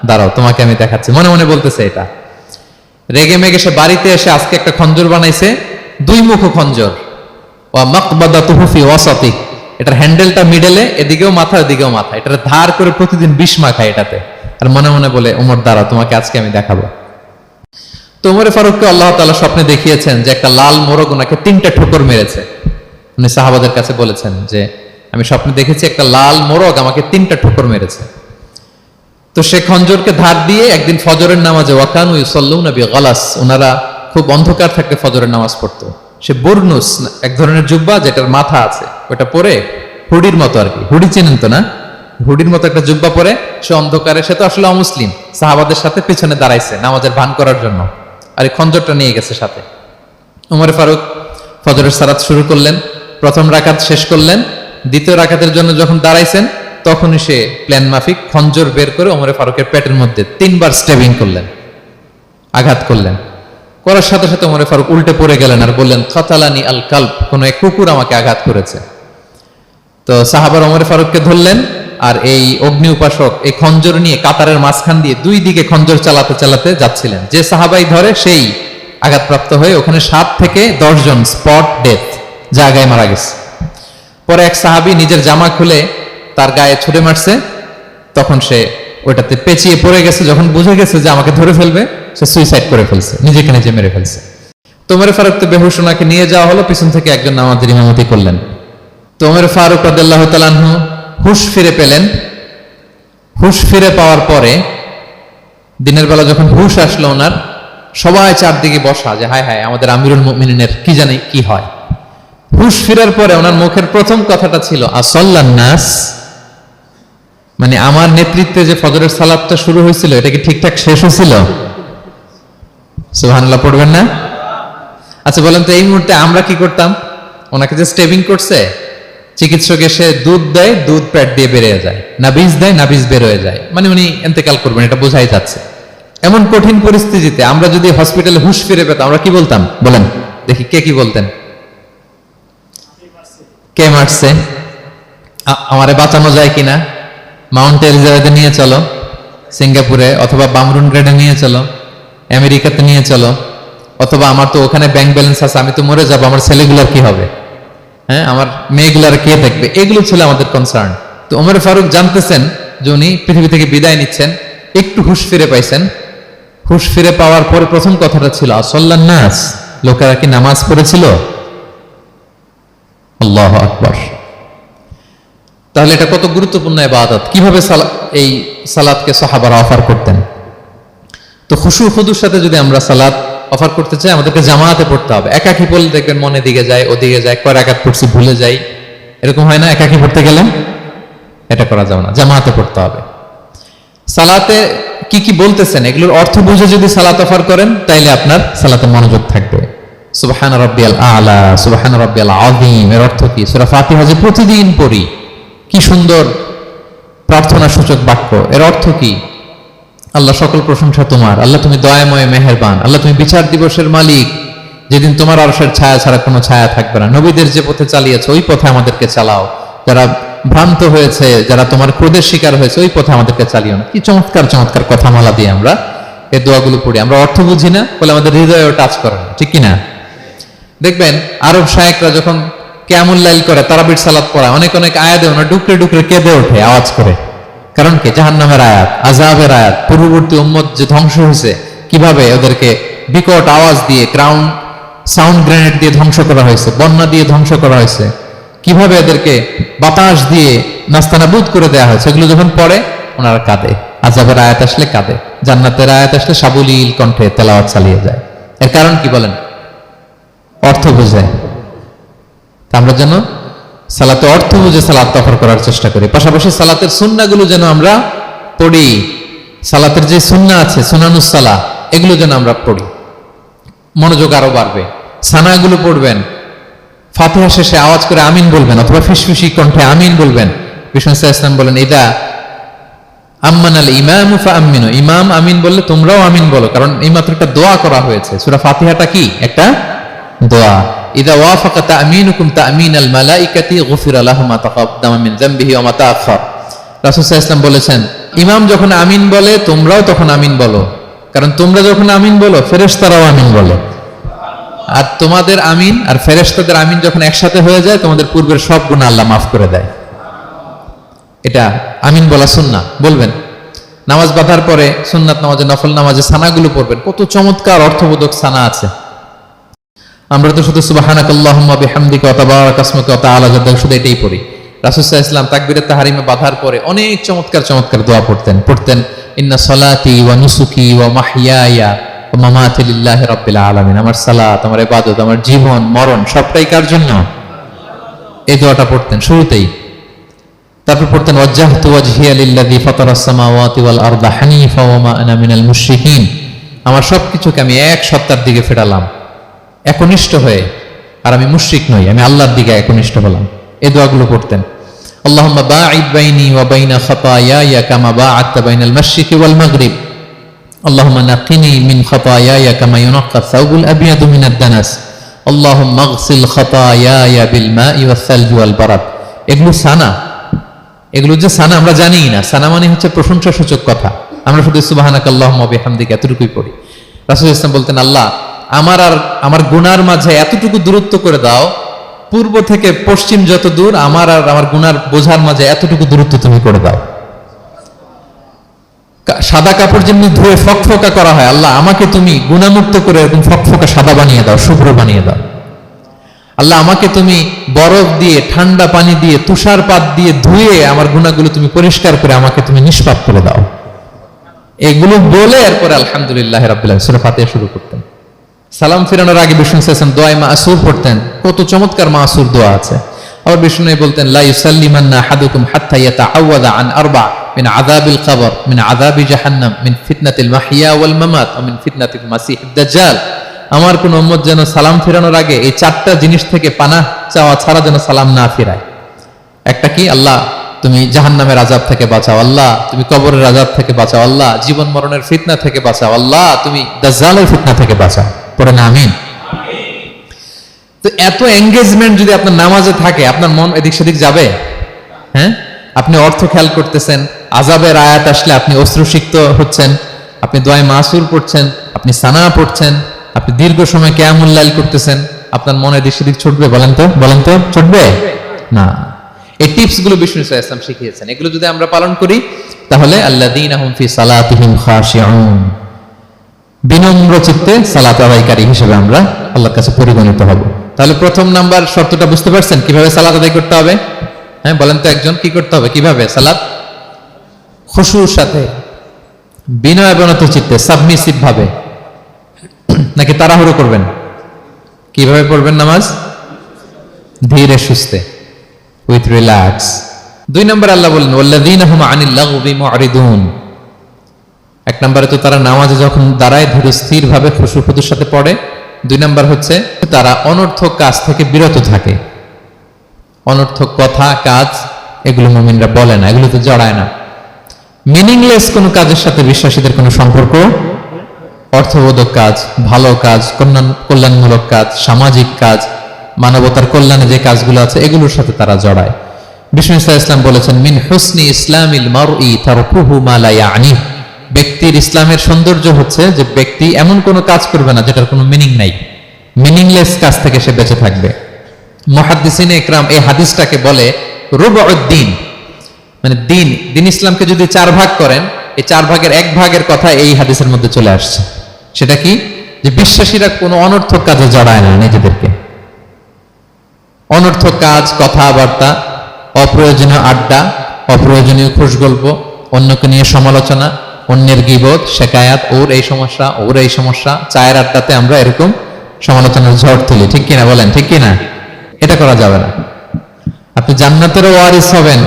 দাঁড়াও তোমাকে আমি দেখাচ্ছি। মনে মনে বলতেছে এটা। রেগে মেগে সে বাড়িতে এসে আজকে একটা খঞ্জর বানাইছে, দুই মুখ খঞ্জর, ওয়া মাকবাদাতুহু ফি ওয়াসাতি, এটার হ্যান্ডেলটা মিডলে, এদিকেও মাথা এদিকেও মাথা, এটার ধার করে প্রতিদিন 20 মাখায় এটাতে। আর মনে মনে বলে, ওমর দাঁড়াও তোমাকে আজকে আমি দেখাবো। তো ওমর ফারুককে আল্লাহ তাআলা স্বপ্নে দেখিয়েছেন যে একটা লাল মোরগ ওনাকে 3টা ঠোকর মেরেছে। উনি সাহাবাদের কাছে বলেছেন যে আমি স্বপ্নে দেখেছি একটা লাল মোরগ আমাকে 3টা ঠোকর মেরেছে। তো সে খঞ্জরকে ধার দিয়ে একদিন ফজরের নামাজে, ওয়াকানু ইউসাল্লুনা বিগালাস, ওনারা খুব অন্ধকার থাকতে ফজরের নামাজ পড়তো। সে বুরনুস, এক ধরনের জুব্বা যেটার মাথা আছে, ওটা পরে হুডির মতো আর কি, হুডি চেনেন তো না, হুডির মতো একটা জুব্বা পরে সে অন্ধকারে, সে তো আসলে অমুসলিম, সাহাবাদের সাথে পেছনে দাঁড়াইছে নামাজের ভান করার জন্য, আর এই খঞ্জরটা নিয়ে গেছে সাথে। ওমর ফারুক ফজরের সালাত শুরু করলেন, প্রথম রাকাত শেষ করলেন, দ্বিতীয় রাকাতের জন্য যখন দাঁড়াইছেন তখনই সে প্ল্যান মাফিক খঞ্জর বের করে ওমর ফারুকের পেটের মধ্যে 3বার স্টেবিং করলেন, আঘাত করলেন। করার সাথে সাথে ওমর ফারুক উল্টে পড়ে গেলেন আর বললেন, খাতালানি আল কালব, কোন এক কুকুর আমাকে আঘাত করেছে। তো সাহাবার ওমর ফারুককে ধরলেন, আর এই অগ্নি উপাসক এই খঞ্জর নিয়ে কাতারের মাঝখান দিয়ে 2 দিকে খঞ্জর চালাতে চালাতে যাচ্ছিলেন। যে সাহাবাই ধরে সেই আঘাতপ্রাপ্ত হয়ে ওখানে 7 থেকে 10 জন স্পট ডেথ, জায়গায় মারা গেছে। পরে এক সাহাবী নিজের জামা খুলে তার গায়ে ছুঁড়ে মারছে, তখন সে ওইটাতে পেঁচিয়ে পড়ে গেছে। যখন বুঝে গেছে যে আমাকে ধরে ফেলবে, সে সুইসাইড করে ফেলছে, নিজেকে নিজে মেরে ফেলছে। তো ওমর ফারুক তো বেহুশ, ওনাকে নিয়ে যাওয়া হলো, পিছন থেকে একজন নামাজের ইমামতি করলেন। তো ওমর ফারুক রাদিয়াল্লাহু তাআলা আনহু হুঁশ ফিরে পেলেন। হুঁশ ফিরে পাওয়ার পরে দিনের বেলা যখন হুঁশ আসলো ওনার, সবাই চারদিকে বসা যে হায় হায় আমাদের আমিরুল মুমিনিনের কি জানি কি হয়। হুঁশ ফিরার পরে ওনার মুখের প্রথম কথাটা ছিল আসাল্লান নাস, মানে আমার নেতৃত্বে যে ফজরের সালাতটা শুরু হয়েছিল এটা কি ঠিকঠাক শেষ হয়েছিল? সুবহানাল্লাহ পড়বেন না? আচ্ছা বলেন তো, এই মুহূর্তে আমরা কি করতাম? ওনাকে যে স্টেবিং করছে, চিকিৎসক এসে দুধ দেয়, দুধ পেট দিয়ে বেরিয়ে যায়, নাবিজ দেয়, নাবিজ বের হয়ে যায়, মানে উনি ইন্তেকাল করবেন, এটা বোঝাই যাচ্ছে। এমন কঠিন পরিস্থিতিতে আমরা যদি হসপিটালে হুঁশ ফিরে পেতাম, আমরা কি বলতাম বলেন দেখি? কে কি বলতেন? কে মারছে, আমারে বাঁচানো যায় কিনা, মাউন্ট এলিজাবেথে নিয়ে চলো, সিঙ্গাপুরে অথবা বামরুন গ্রেডে নিয়ে চলো, আমেরিকাতে নিয়ে চলো, অথবা আমার তো ওখানে ব্যাংক ব্যালেন্স আছে, আমি তো মরে যাবো, আমার ছেলেগুলার কি হবে, হ্যাঁ আমার মেয়েগুলার কে দেখবে, এগুলো ছিল আমাদের কনসার্ন। তো ওমর ফারুক জানতেছেন যে উনি পৃথিবী থেকে বিদায় নিচ্ছেন, একটু হুঁশ ফিরে পাইছেন। হুঁশ ফিরে পাওয়ার পরে প্রথম কথাটা ছিল আসাল্লান নাস, লোকেরা কি নামাজ পড়েছিল? আল্লাহু আকবার। তাহলে এটা কত গুরুত্বপূর্ণ ইবাদত, কিভাবে এই সালাতকে সাহাবারা অফার করতেন। তো খুশু খুদুর সাথে যদি আমরা সালাত অফার করতে চাই, আমাদেরকে জামাতে পড়তে হবে। একাকি পড়লে দেখবেন মনে দিকে যায়, ওদিকে যায়, কয় রাকাত পড়ছি ভুলে যাই, এরকম হয় না? একাকি পড়তে গেলে এটা করা যাবে না, জামাতে পড়তে হবে। সালাতে কি কি বলতেছেন এগুলোর অর্থ বুঝে যদি সালাত অফার করেন, তাইলে আপনার সালাতে মনোযোগ থাকবে। সুবহান রাব্বিয়াল আলা, সুবহান রাব্বিয়াল আযীম, এর অর্থ কি? সূরা ফাতিহা যে প্রতিদিন পড়ি, কি সুন্দর প্রার্থনা সূচক বাক্য, এর অর্থ কি? আল্লাহ সকল প্রশংসা তোমার, আল্লাহ তুমি দয়াময় মেহেরবান, আল্লাহ তুমি বিচার দিবসের মালিক, যেদিন তোমার আরশের ছায়া ছাড়া কোনো ছায়া থাকবে না। নবীদের যে পথে চালিয়েছে ওই পথে আমাদেরকে চালাও, যারা ভ্রান্ত হয়েছে, যারা তোমার ক্রোধের শিকার হয়েছে ওই পথে আমাদেরকে চালিও না। কি চমৎকার চমৎকার কথামালা দিয়ে আমরা এই দোয়াগুলো পড়ি। আমরা অর্থ বুঝি না বলে আমাদের হৃদয়েও টাচ করে না, ঠিক কিনা? দেখবেন আরব শায়েকরা যখন কিয়ামুল লাইল করে, তারাবির সালাত পড়ায়, অনেক অনেক আয়াতে ওনারা ডুকরে ডুকরে কেঁদে ওঠে আওয়াজ করে, কারণ কি? জাহান্নামের আয়াত, আযাবের আয়াত, পূর্ববর্তী উম্মত যে ধ্বংস হয়েছে, কিভাবে ওদেরকে বিকট আওয়াজ দিয়ে, গ্রাউন্ড সাউন্ড গ্রেনেড দিয়ে ধ্বংস করা হয়েছে, বন্যা দিয়ে ধ্বংস করা হয়েছে, কিভাবে এদেরকে বাতাস দিয়ে নাস্তানাবুদ করে দেওয়া হয়েছে, এগুলো যখন পড়ে ওনারা কাঁদে। আযাবের আয়াত আসলে কাঁদে, জান্নাতের আয়াত আসলে সাবলীল কণ্ঠে তেলাওয়াত চালিয়ে যায়। এর কারণ কি বলেন? অর্থ বুঝে। আমরা যেন সালাতে অর্থ বুঝে সালাত তফর করার চেষ্টা করি, পাশাপাশি সালাতের সুন্নাহগুলো যেন আমরা পড়ি। সালাতের যে সুন্নাহ আছে, সুনানুস সালাহ, এগুলো যেন আমরা পড়ি, মনোযোগ আরো বাড়বে। সানাগুলো পড়বেন, ফাতিহা শেষে আওয়াজ করে আমিন বলবেন, অথবা ফিসফিসি কণ্ঠে আমিন বলবেন। বিষ্ণু ইসলাম বলেন, ইদা আম্মানাল ইমামু ফাআমিনু, ইমাম আমিন বললে তোমরাও আমিন বলো, কারণ এই মাত্র একটা দোয়া করা হয়েছে। সূরা ফাতিহাটা কি? একটা দোয়া। ইদা ওয়াফাকা তা'মিনুকুম তা'মিনাল মালাইকাতি গুফিরা লাহু মা তাকাদ্দামা মিন যামবিহি ওয়া মা তাআখার। রাসূল সাল্লাল্লাহু আলাইহি ওয়াসাল্লাম বলেছেন, ইমাম যখন আমিন বলে তোমরাও তখন আমিন বলো, কারণ তোমরা যখন আমিন বলো ফেরেশতারাও আমিন বলে। আর তোমাদের আমিন আর ফেরেশতাদের আমিন যখন একসাথে হয়ে যায়, তোমাদের পূর্বের সব গুনাহ আল্লাহ মাফ করে দেয়। এটা আমিন বলা সুন্নাহ, বলবেন। নামাজ বাঁধার পরে সুন্নাত নামাজে, নফল নামাজে সানাগুলো পড়বেন। কত চমৎকার অর্থবোধক সানা আছে। আমরা তো শুধু সুবহানাকাল্লাহুম্মা বিহামদিকা ওয়া তাবারাকা ইসমুকা ওয়া তাআলা জাদ্দুকা শুধু এটাই পড়ি। রাসূল সাল্লাল্লাহু আলাইহি ওয়াসাল্লাম তাকবীরাত তাহরিমে বাঁধার পরে অনেক চমৎকার চমৎকার দোয়া পড়তেন। ইন্না সলাতি ওয়া নুসুকি ওয়া মাহইয়ায়া ওয়া মামাতি লিল্লাহি রাব্বিল আলামিন। আমার সালাত, আমার ইবাদত, আমার জীবন মরণ সবটাই কার জন্য? এই দোয়াটা পড়তেন শুরুতেই। তারপর পড়তেন ওয়াজ্জাহতু ওয়াজহিয়া লিল্লাযী ফাতারাস সামাওয়াতি ওয়াল আরদা হানিফা ওয়া মা আনা মিনাল মুশরিকিন। আমার সবকিছুকে আমি এক সত্তার দিকে ফেরালাম, একনিষ্ঠ হয়ে, আর আমি মুশরিক নই, আমি আল্লাহর দিকে একনিষ্ঠ হলাম। এই দোয়াগুলো পড়তেন। আল্লাহুম্মা বাঈদ বাইনি ওয়া বাইনা খাতায়ায়া কামা বাআদতা বাইনাল মাশরিকি ওয়াল মাগরিব। আল্লাহুম্মা নাক্কিনি মিন খাতায়ায়া কামা ইউনাক্কা আস-সাওবুল আবয়াদু মিনাদ দানাস। আল্লাহুম্মা ইগসিল খাতায়ায়া বিল মাই ওয়াস সালজি ওয়াল বারাদ। এগুলো সানা, এগুলো যে সানা আমরা জানি না। সানা মানে হচ্ছে প্রশংসাসূচক কথা। আমরা শুধু সুবহানাকাল্লাহুম্মা ওয়া বিহামদিকা এতটুকুই পড়ি। রাসূল ইসলাম বলতেন, আল্লাহ আমার আর আমার গুনার মাঝে এতটুকু দূরত্ব করে দাও, পূর্ব থেকে পশ্চিম যত দূর, আমার আর আমার গুনার বোঝার মাঝে এতটুকু দূরত্ব তুমি করে দাও। সাদা কাপড় যেমনি ধুয়ে ফকফকা করা হয়, আল্লাহ আমাকে তুমি গুনামুক্ত করে এরকম ফকফকা সাদা বানিয়ে দাও, শুভ্র বানিয়ে দাও। আল্লাহ আমাকে তুমি বরফ দিয়ে, ঠান্ডা পানি দিয়ে, তুষারপাত দিয়ে ধুয়ে আমার গুনাহগুলো তুমি পরিষ্কার করে আমাকে তুমি নিষ্পাপ করে দাও। এগুলো বলে এরপরে আলহামদুলিল্লাহ রাব্বিল আলামিন সূরা ফাতিহা শুরু করতেন। সালাম ফিরানোর আগে বিষ্ণু সাল্লাল্লাহু আলাইহি ওয়াসাল্লাম দোয়া মাসুর পড়তেন। কত চমৎকার মাসুর দোয়া আছে। আবার বিষ্ণু বলতেন, লা ইউসাল্লিমান্না আহাদুকুম হাত্তা ইয়াতাআওয়াযা আন আরবা মিন আযাবিল কবর, মিন আযাবি জাহান্নাম, মিন ফিতনাতিল মাহইয়া ওয়াল মামাত ওয়া মিন ফিতনাতিল মাসিহিদ দাজ্জাল। আমার কোন উম্মত যেন সালাম ফিরানোর আগে এই চারটা জিনিস থেকে পানাহ চাওয়া ছাড়া যেন সালাম না ফিরায়। একটা কি? আল্লাহ তুমি জাহান্নামের আযাব থেকে বাঁচাও, আল্লাহ তুমি কবরের আযাব থেকে বাঁচাও, আল্লাহ জীবন মরণের ফিতনা থেকে বাঁচাও, আল্লাহ তুমি দাজ্জালের ফিতনা থেকে বাঁচাও। পড়েন আমিন। তো এত এঙ্গেজমেন্ট যদি আপনার নামাজে থাকে, আপনার মন এদিক সেদিক যাবে? হ্যাঁ, আপনি অর্থ খেয়াল করতেছেন, আযাবের আয়াত আসলে আপনি অশ্রুসিক্ত হচ্ছেন, আপনি দোয়ায়ে মাসুর পড়ছেন, আপনি সানা পড়ছেন, আপনি দীর্ঘ সময় কিয়ামুল লাইল করতেছেন, আপনার মনে এদিক সেদিক ছুটবে? বলেন তো ছুটবে না। এই টিপস গুলো বিষ্ণু সাল্লাল্লাহু আলাইহি ওয়াসাল্লাম শিখিয়েছেন। এগুলো যদি আমরা পালন করি, তাহলে আল্লাযীনা হুম ফি সালাতিহিম খাশিউন, বিনম্র চিত্তে সালাত আদায়কারী হিসেবে আমরা আল্লাহর কাছে পরিগণিত হব। তাহলে প্রথম নাম্বার শর্তটা বুঝতে পারছেন কিভাবে সালাত আদায় করতে হবে? হ্যাঁ, বলেন তো একজন, কি করতে হবে? কিভাবে সালাত? খুশুর সাথে, বিনয় অবনত চিত্তে, সাবমিসিভ ভাবে, নাকি তাড়াহুড়ো করবেন? কিভাবে পড়বেন নামাজ? ধীরে সুস্থে, উইথ রিল্যাক্স। 2 নম্বর আল্লাহ বলেন ওয়াল্লাযীনা হুম আনিল লাগবি মুআরিদুন। 1 নম্বরে তো তারা নামাজে যখন দাঁড়ায় ধীর স্থির ভাবে খুশুর সাথে পড়ে। 2 নম্বর হচ্ছে তারা অনর্থক কাজ থেকে বিরত থাকে। অনর্থক কথা, কাজ এগুলো মুমিনরা বলে না, এগুলোতে জড়ায় না। মিনিংলেস কোনো কাজের সাথে বিশ্বাসীদের কোনো সম্পর্ক, অর্থবোধক কাজ, ভালো কাজ, কল্যাণমূলক কাজ, সামাজিক কাজ, মানবতার কল্যাণে যে কাজগুলো আছে এগুলোর সাথে তারা জড়ায়। বিষ্ণু সাল্লাল্লাহু আলাইহি ওয়াসাল্লাম বলেছেন, মিন হুসনি ইসলামিল মারই তারকুহু মা লা ইয়ানি। ব্যক্তির ইসলামের সৌন্দর্য হচ্ছে যে ব্যক্তি এমন কোনো কাজ করবে না যেটার কোনো মিনিং নাই। মিনিংলেস কাজ থেকে সে বেঁচে থাকবে। মুহাদ্দিসিনে ইকরাম এই হাদিসটাকে বলে রুবউদ্দিন, মানে দিন ইসলামকে যদি 4 ভাগ করেন, এই 4 ভাগের 1 ভাগের কথা এই হাদিসের মধ্যে চলে আসছে। সেটা কি? যে বিশ্বাসীরা কোনো অনর্থক কাজে জড়ায় না নিজেদেরকে। অনর্থক কাজ, কথাবার্তা, অপ্রয়োজনীয় আড্ডা, অপ্রয়োজনীয় খুশগল্প, অন্যকে নিয়ে সমালোচনা, অন্যের গীবত, শেকায়াত, ওর এই সমস্যা, ওর এই সমস্যা, চায়ের আড্ডাতে আমরা এরকম সমালোচনার ঝড় তুলি, ঠিক কিনা বলেন? ঠিক কিনা? এটা করা যাবে না। আপনি জান্নাতেরও ওয়ারিস হবেন,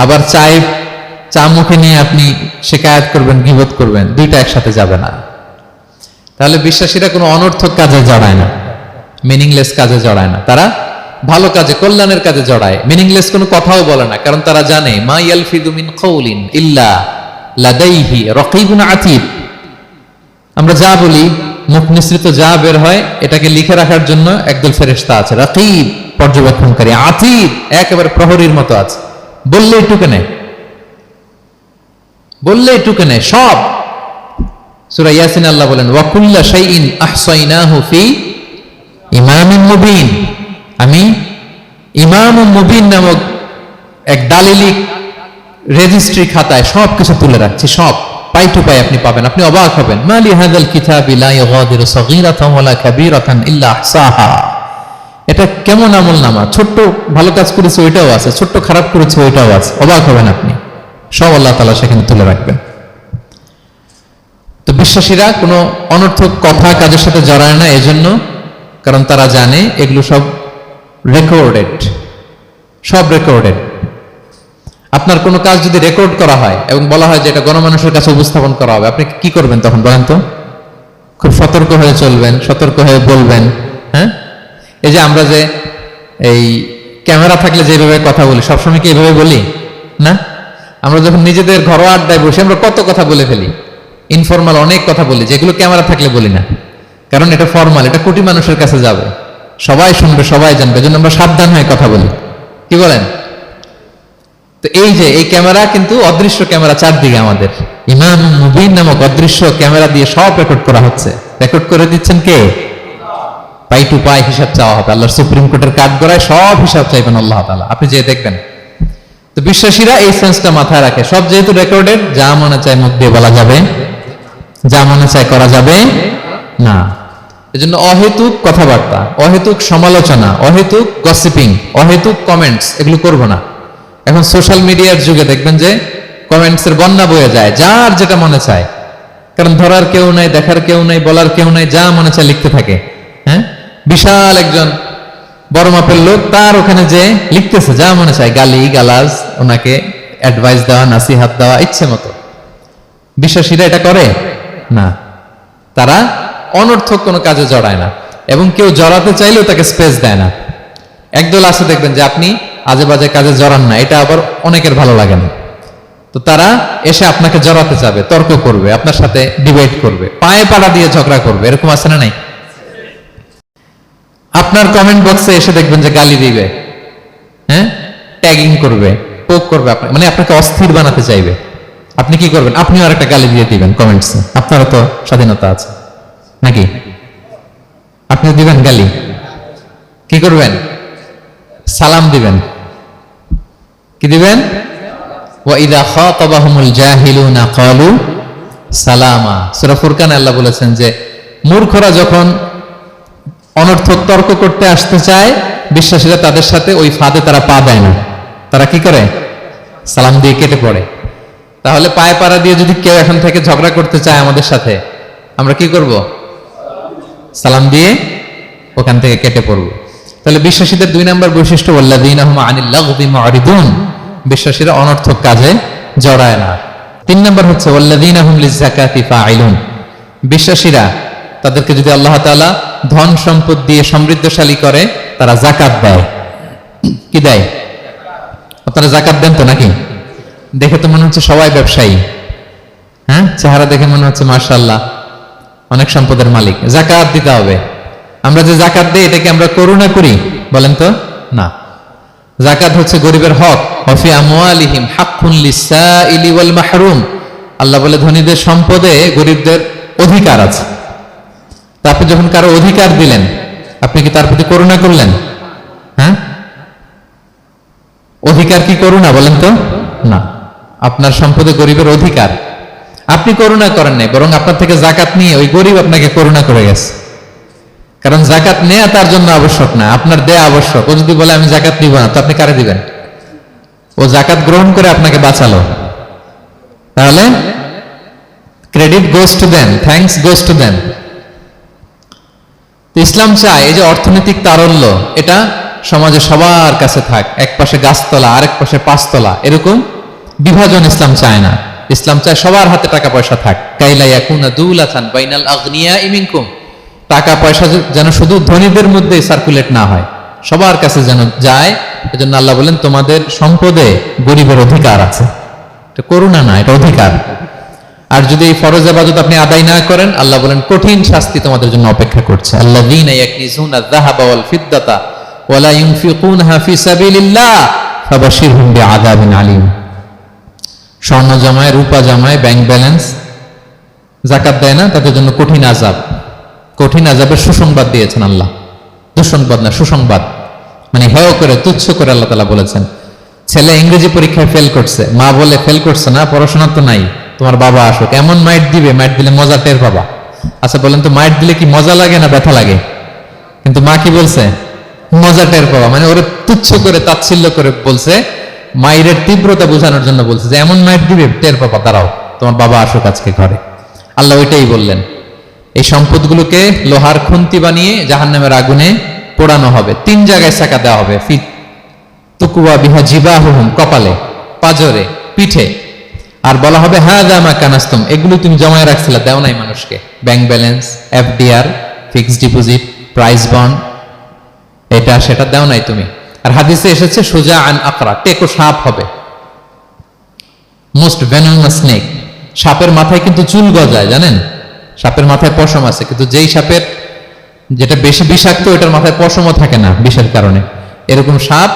আবার চা মুখে নিয়ে আপনি শেকায়াত করবেন, গীবত করবেন, দুইটা একসাথে যাবে না। তাহলে বিশ্বাসীরা কোনো অনর্থক কাজে জড়ায় না, মিনিংলেস কাজে জড়ায় না। তারা ভালো কাজে, কল্যাণের কাজে জড়ায়। মিনিংলেস কোনো কথাও বলে না, কারণ তারা জানে মা ইয়ালফিদু মিন কাউলিন ইল্লা লাদাইহি রাকিবুন আতীদ। আমরা যা বলি, মুখ নিঃসৃত যা বের হয়, এটাকে লিখে রাখার জন্য একদল ফেরেশতা আছে, রাকিব পর্যবেক্ষণকারী, আতীদ একেবারে প্রহরীর মতো আছে। বললেই টুকে নেয়, বললেই টুকে নেয় সব। সূরা ইয়াসিন আল্লাহ বলেন ওয়া কুল্লা শাইইন আহসাইনাহু ফি ইমামিন মুবিন। আমি ইমামুম মুবিন নামক এক দালিলিক রেজিস্ট্রি খাতায় সবকিছু তুলে রাখছি, সব পাই টু পাই আপনি পাবেন। আপনি অবাক হবেন, মালি হাযাল কিতাবি লা ইউগাদিরু সাগীরাতান ওয়ালা কাবীরাতান ইল্লা আহসাহা। এটা কেমন আমলনামা, ছোট্ট ভালো কাজ করেছে ওইটাও আছে, ছোট্ট খারাপ করেছে ওইটাও আছে। অবাক হবেন আপনি, সব আল্লাহ তাআলা সেখানে তুলে রাখবেন। তো বিশ্বাসীরা কোনো অনর্থক কথা কাজের সাথে জড়ায় না, এজন্য কারণ তারা জানে এগুলো সব রেকর্ডেড, সব রেকর্ডেড। আপনার কোনো কাজ যদি রেকর্ড করা হয় এবং বলা হয় যে এটা গণমানুষের কাছে উপস্থাপন করা হবে, আপনি কি করবেন তখন বলেন তো? খুব সতর্ক হয়ে চলবেন, সতর্ক হয়ে বলবেন। হ্যাঁ, এই যে আমরা যে এই ক্যামেরা থাকলে যেভাবে কথা বলি, সবসময় কি এইভাবে বলি না? আমরা যখন নিজেদের ঘরোয়া আড্ডায় বসে আমরা কত কথা বলে ফেলি, ইনফরমাল অনেক কথা বলি, যেগুলো ক্যামেরা থাকলে বলি না, কারণ এটা ফরমাল, এটা কোটি মানুষের কাছে যাবে, সবাই শুনবে, সবাই জানবে, এজন্য আমরা সাবধান হয়ে কথা বলি। কি বলেন? তো এই যে এই ক্যামেরা কিন্তু অদৃশ্য ক্যামেরা চারদিকে আমাদের, ইমাম মুবিন নামক অদৃশ্য ক্যামেরা দিয়ে সব রেকর্ড করা হচ্ছে। রেকর্ড করে দিচ্ছেন কে? পাই টু পাই হিসাব চাওয়া হবে। আল্লাহর সুপ্রিম কোর্টের কাঠগড়ায় সব হিসাব চাইবেন আল্লাহ তাআলা, আপনি যে দেখবেন। তো বিশ্বাসীরা এই সেন্সটা মাথায় রাখে, সব যেহেতু রেকর্ডেড, যা মনে চায় মুখ দিয়ে বলা যাবে, যা মনে চায় করা যাবে না। এজন্য অহেতুক কথাবার্তা, অহেতুক সমালোচনা, অহেতুক গসিপিং, অহেতুক কমেন্টস এগুলো করব না। এখন সোশ্যাল মিডিয়ার যুগে দেখবেন যে কমেন্টসের বন্যা বয়ে যায়, যার যেটা মনে চায়, কারণ ধরার কেউ নাই, দেখার কেউ নাই, বলার কেউ নাই, যা মনে চায় লিখতে থাকে। হ্যাঁ, বিশাল একজন বড় মাপের লোক, তার ওখানে যে লিখতেছে যা মনে চায়, গালি গালাজ, ওনাকে অ্যাডভাইস দেওয়া, নাসিহাত দেওয়া ইচ্ছে মতো। বিশ্বাসীরা এটা করে না, তারা অনর্থক কোনো কাজে জড়ায় না, এবং কেউ জড়াতে চাইলেও তাকে স্পেস দেয় না। একদল আছে দেখবেন যে আপনি আজে বাজে কাজে জড়ান না, এটা আবার অনেকের ভালো লাগে না, তো তারা এসে আপনাকে জড়াতে যাবে, তর্ক করবে, আপনার সাথে ডিবেট করবে, পায়ে পাড়া দিয়ে ঝগড়া করবে, এরকম আছে না নাই? আপনার কমেন্ট বক্সে এসে দেখবেন যে গালি দিবে, হ্যাঁ, ট্যাগিং করবে, পোক করবে, মানে আপনাকে অস্থির বানাতে চাইবে। আপনি কি করবেন? আপনিও আর একটা গালি দিয়ে দিবেন কমেন্টসে, আপনারও তো স্বাধীনতা আছে নাকি? আপনি দিবেন গালি, কি করবেন? সালাম দিবেন। কি দিবেন? ওয়া ইযা খাতাবাহুমুল জাহিলুনা ক্বালু সালামা। সূরা ফুরকানে আল্লাহ বলেছেন যে মূর্খরা যখন অনর্থক তর্ক করতে আসতে চায়, বিশ্বাসীরা তাদের সাথে ওই ফাঁদে তারা পা দেয় না, তারা কি করে? সালাম দিয়ে কেটে পড়ে। তাহলে পায়ে পাড়া দিয়ে যদি কেউ এখন থেকে ঝগড়া করতে চায় আমাদের সাথে, আমরা কি করব? সালাম দিয়ে ওখান থেকে কেটে পড়ব। তাহলে বিশ্বাসীদের 2 নম্বর বৈশিষ্ট্য, ওয়াল্লাযীনা হুম আনিল লাগবি মুরিদুন, বিশ্বাসীরা অনর্থক কাজে জড়ায় না। 3 নম্বর হচ্ছে ওয়াল্লাযীনা হুম লিযাকাতি ফাইলুন, বিশ্বাসীরা তাদেরকে যদি আল্লাহ তাআলা ধন সম্পদ দিয়ে সমৃদ্ধশালী করে, তারা যাকাত দেয়। কি দেয়? আপনারা যাকাত দেন তো নাকি? দেখে তো মনে হচ্ছে সবাই ব্যবসায়ী, হ্যাঁ, চেহারা দেখে মনে হচ্ছে মাশাআল্লাহ অনেক সম্পদের মালিক। যাকাত দিতে হবে। আমরা যে যাকাত দেই, এটাকে আমরা করুণা করি? বলেন তো না। যাকাত হচ্ছে গরিবের হক। ওয়াফি আমওয়ালিহিম হাক্কুন লিসাইলি ওয়াল মাহরুম, আল্লাহ বলে ধনীদের সম্পদে গরিবদের অধিকার আছে। তা আপনি যখন কারো অধিকার দিলেন, আপনি কি তার প্রতি করুণা করলেন? হ্যাঁ, অধিকার কি করুণা? বলেন তো। না, আপনার সম্পদে গরিবের অধিকার। আপনি করুণা করেন নাই, বরং আপনার থেকে জাকাত নিয়ে ওই গরিব আপনাকে করুণা করে গেছে। কারণ জাকাত নেওয়া তার জন্য আবশ্যক না, আপনার দেয়া আবশ্যক। ও যদি বলে আমি জাকাত নিব না, তো আপনি কারে দিবেন? ও জাকাত গ্রহণ করে আপনাকে বাঁচালো। তাহলে credit goes to them, thanks goes to them. Islam চায় এই যে অর্থনৈতিক তারল্য, এটা সমাজে সবার কাছে থাক। এক পাশে গাছতলা, আরেক পাশে পাঁচতলা, এরকম বিভাজন ইসলাম চায় না। ইসলাম চায় সবার হাতে টাকা পয়সা থাক। কাইলা ইয়াকুনা দুলাতান বাইনাল আগনিয়াই মিনকুম, টাকা পয়সা যেন শুধু ধনীদের মধ্যে সার্কুলেট না হয়, সবার কাছে যেন যায়। এজন্য আল্লাহ বলেন তোমাদের সম্পদে গরিবের অধিকার আছে। এটা করুণা না, এটা অধিকার। আর যদি এই ফরজ ইবাদত আপনি আদায় না করেন, আল্লাহ বলেন কঠিন শাস্তি তোমাদের জন্য অপেক্ষা করছে। আল্লাযীনা ইয়াকনিজুনা আয-যাহাবা ওয়াল ফিদ্দাতা ওয়া লা ইউনফিকুনহা ফি সাবিলিল্লাহ ফাবাশশিরহুম বিআযাবিন আলীম। স্বর্ণ জমায়, রূপা জমায়, ব্যাংক ব্যালেন্স, যাকাত দেয় না, তাদের জন্য কঠিন আযাব, কঠিন আযাবের সুসংবাদ দিয়েছেন আল্লাহ। দুঃসংবাদ না, সুসংবাদ। মানে হেয় করে, তুচ্ছ করে আল্লাহ তাআলা বলেছেন। ছেলে ইংরেজি পরীক্ষায় ফেল করছে, মা বলে ফেল করছে না, পড়াশোনা তো নাই, তোমার বাবা আসুক, এমন মাইট দিবে, মাইট দিলে মজা টের পাবা। আচ্ছা বলেন তো, মাইট দিলে কি মজা লাগে না ব্যথা লাগে? কিন্তু মা কি বলছে? মজা টের পাবা। মানে ওরে তুচ্ছ করে, তাচ্ছিল্য করে বলছে, মায়ের তীব্রতা বোঝানোর জন্য বলছে যে এমন মাইট দিবে, টের পাবা, দাঁড়াও, তোমার বাবা আসুক আজকে ঘরে। আল্লাহ ওইটাই বললেন। এই সম্পদগুলোকে লোহার খুন্তি বানিয়ে জাহান্নামের আগুনে পোড়ানো হবে। 3 জায়গায় ছাকা দেওয়া হবে। ফিত তুকুয়া বিহা জিবাহুহুম, কপালে, পাজরে, পিঠে। আর বলা হবে হাযা মা কানাসতুম, এগুলো তুমি জমায় রাখছিলে, দাও নাই মানুষকে। Bank balance, FDR, fixed deposit, price bond, এটা সেটা দাও নাই তুমি। আর হাদিসে এসেছে সুজা আন আকরা, টেকো সাপ হবে, মোস্ট ভেনোমাস স্নেক। সাপের মাথায় কিন্তু চুল গজায়, জানেন? সাপের মাথায় পশম আছে, কিন্তু যেই সাপের যেটা বেশি বিষাক্ত, ওটার মাথায় পশমও থাকে না বিষের কারণে। এরকম সাপ,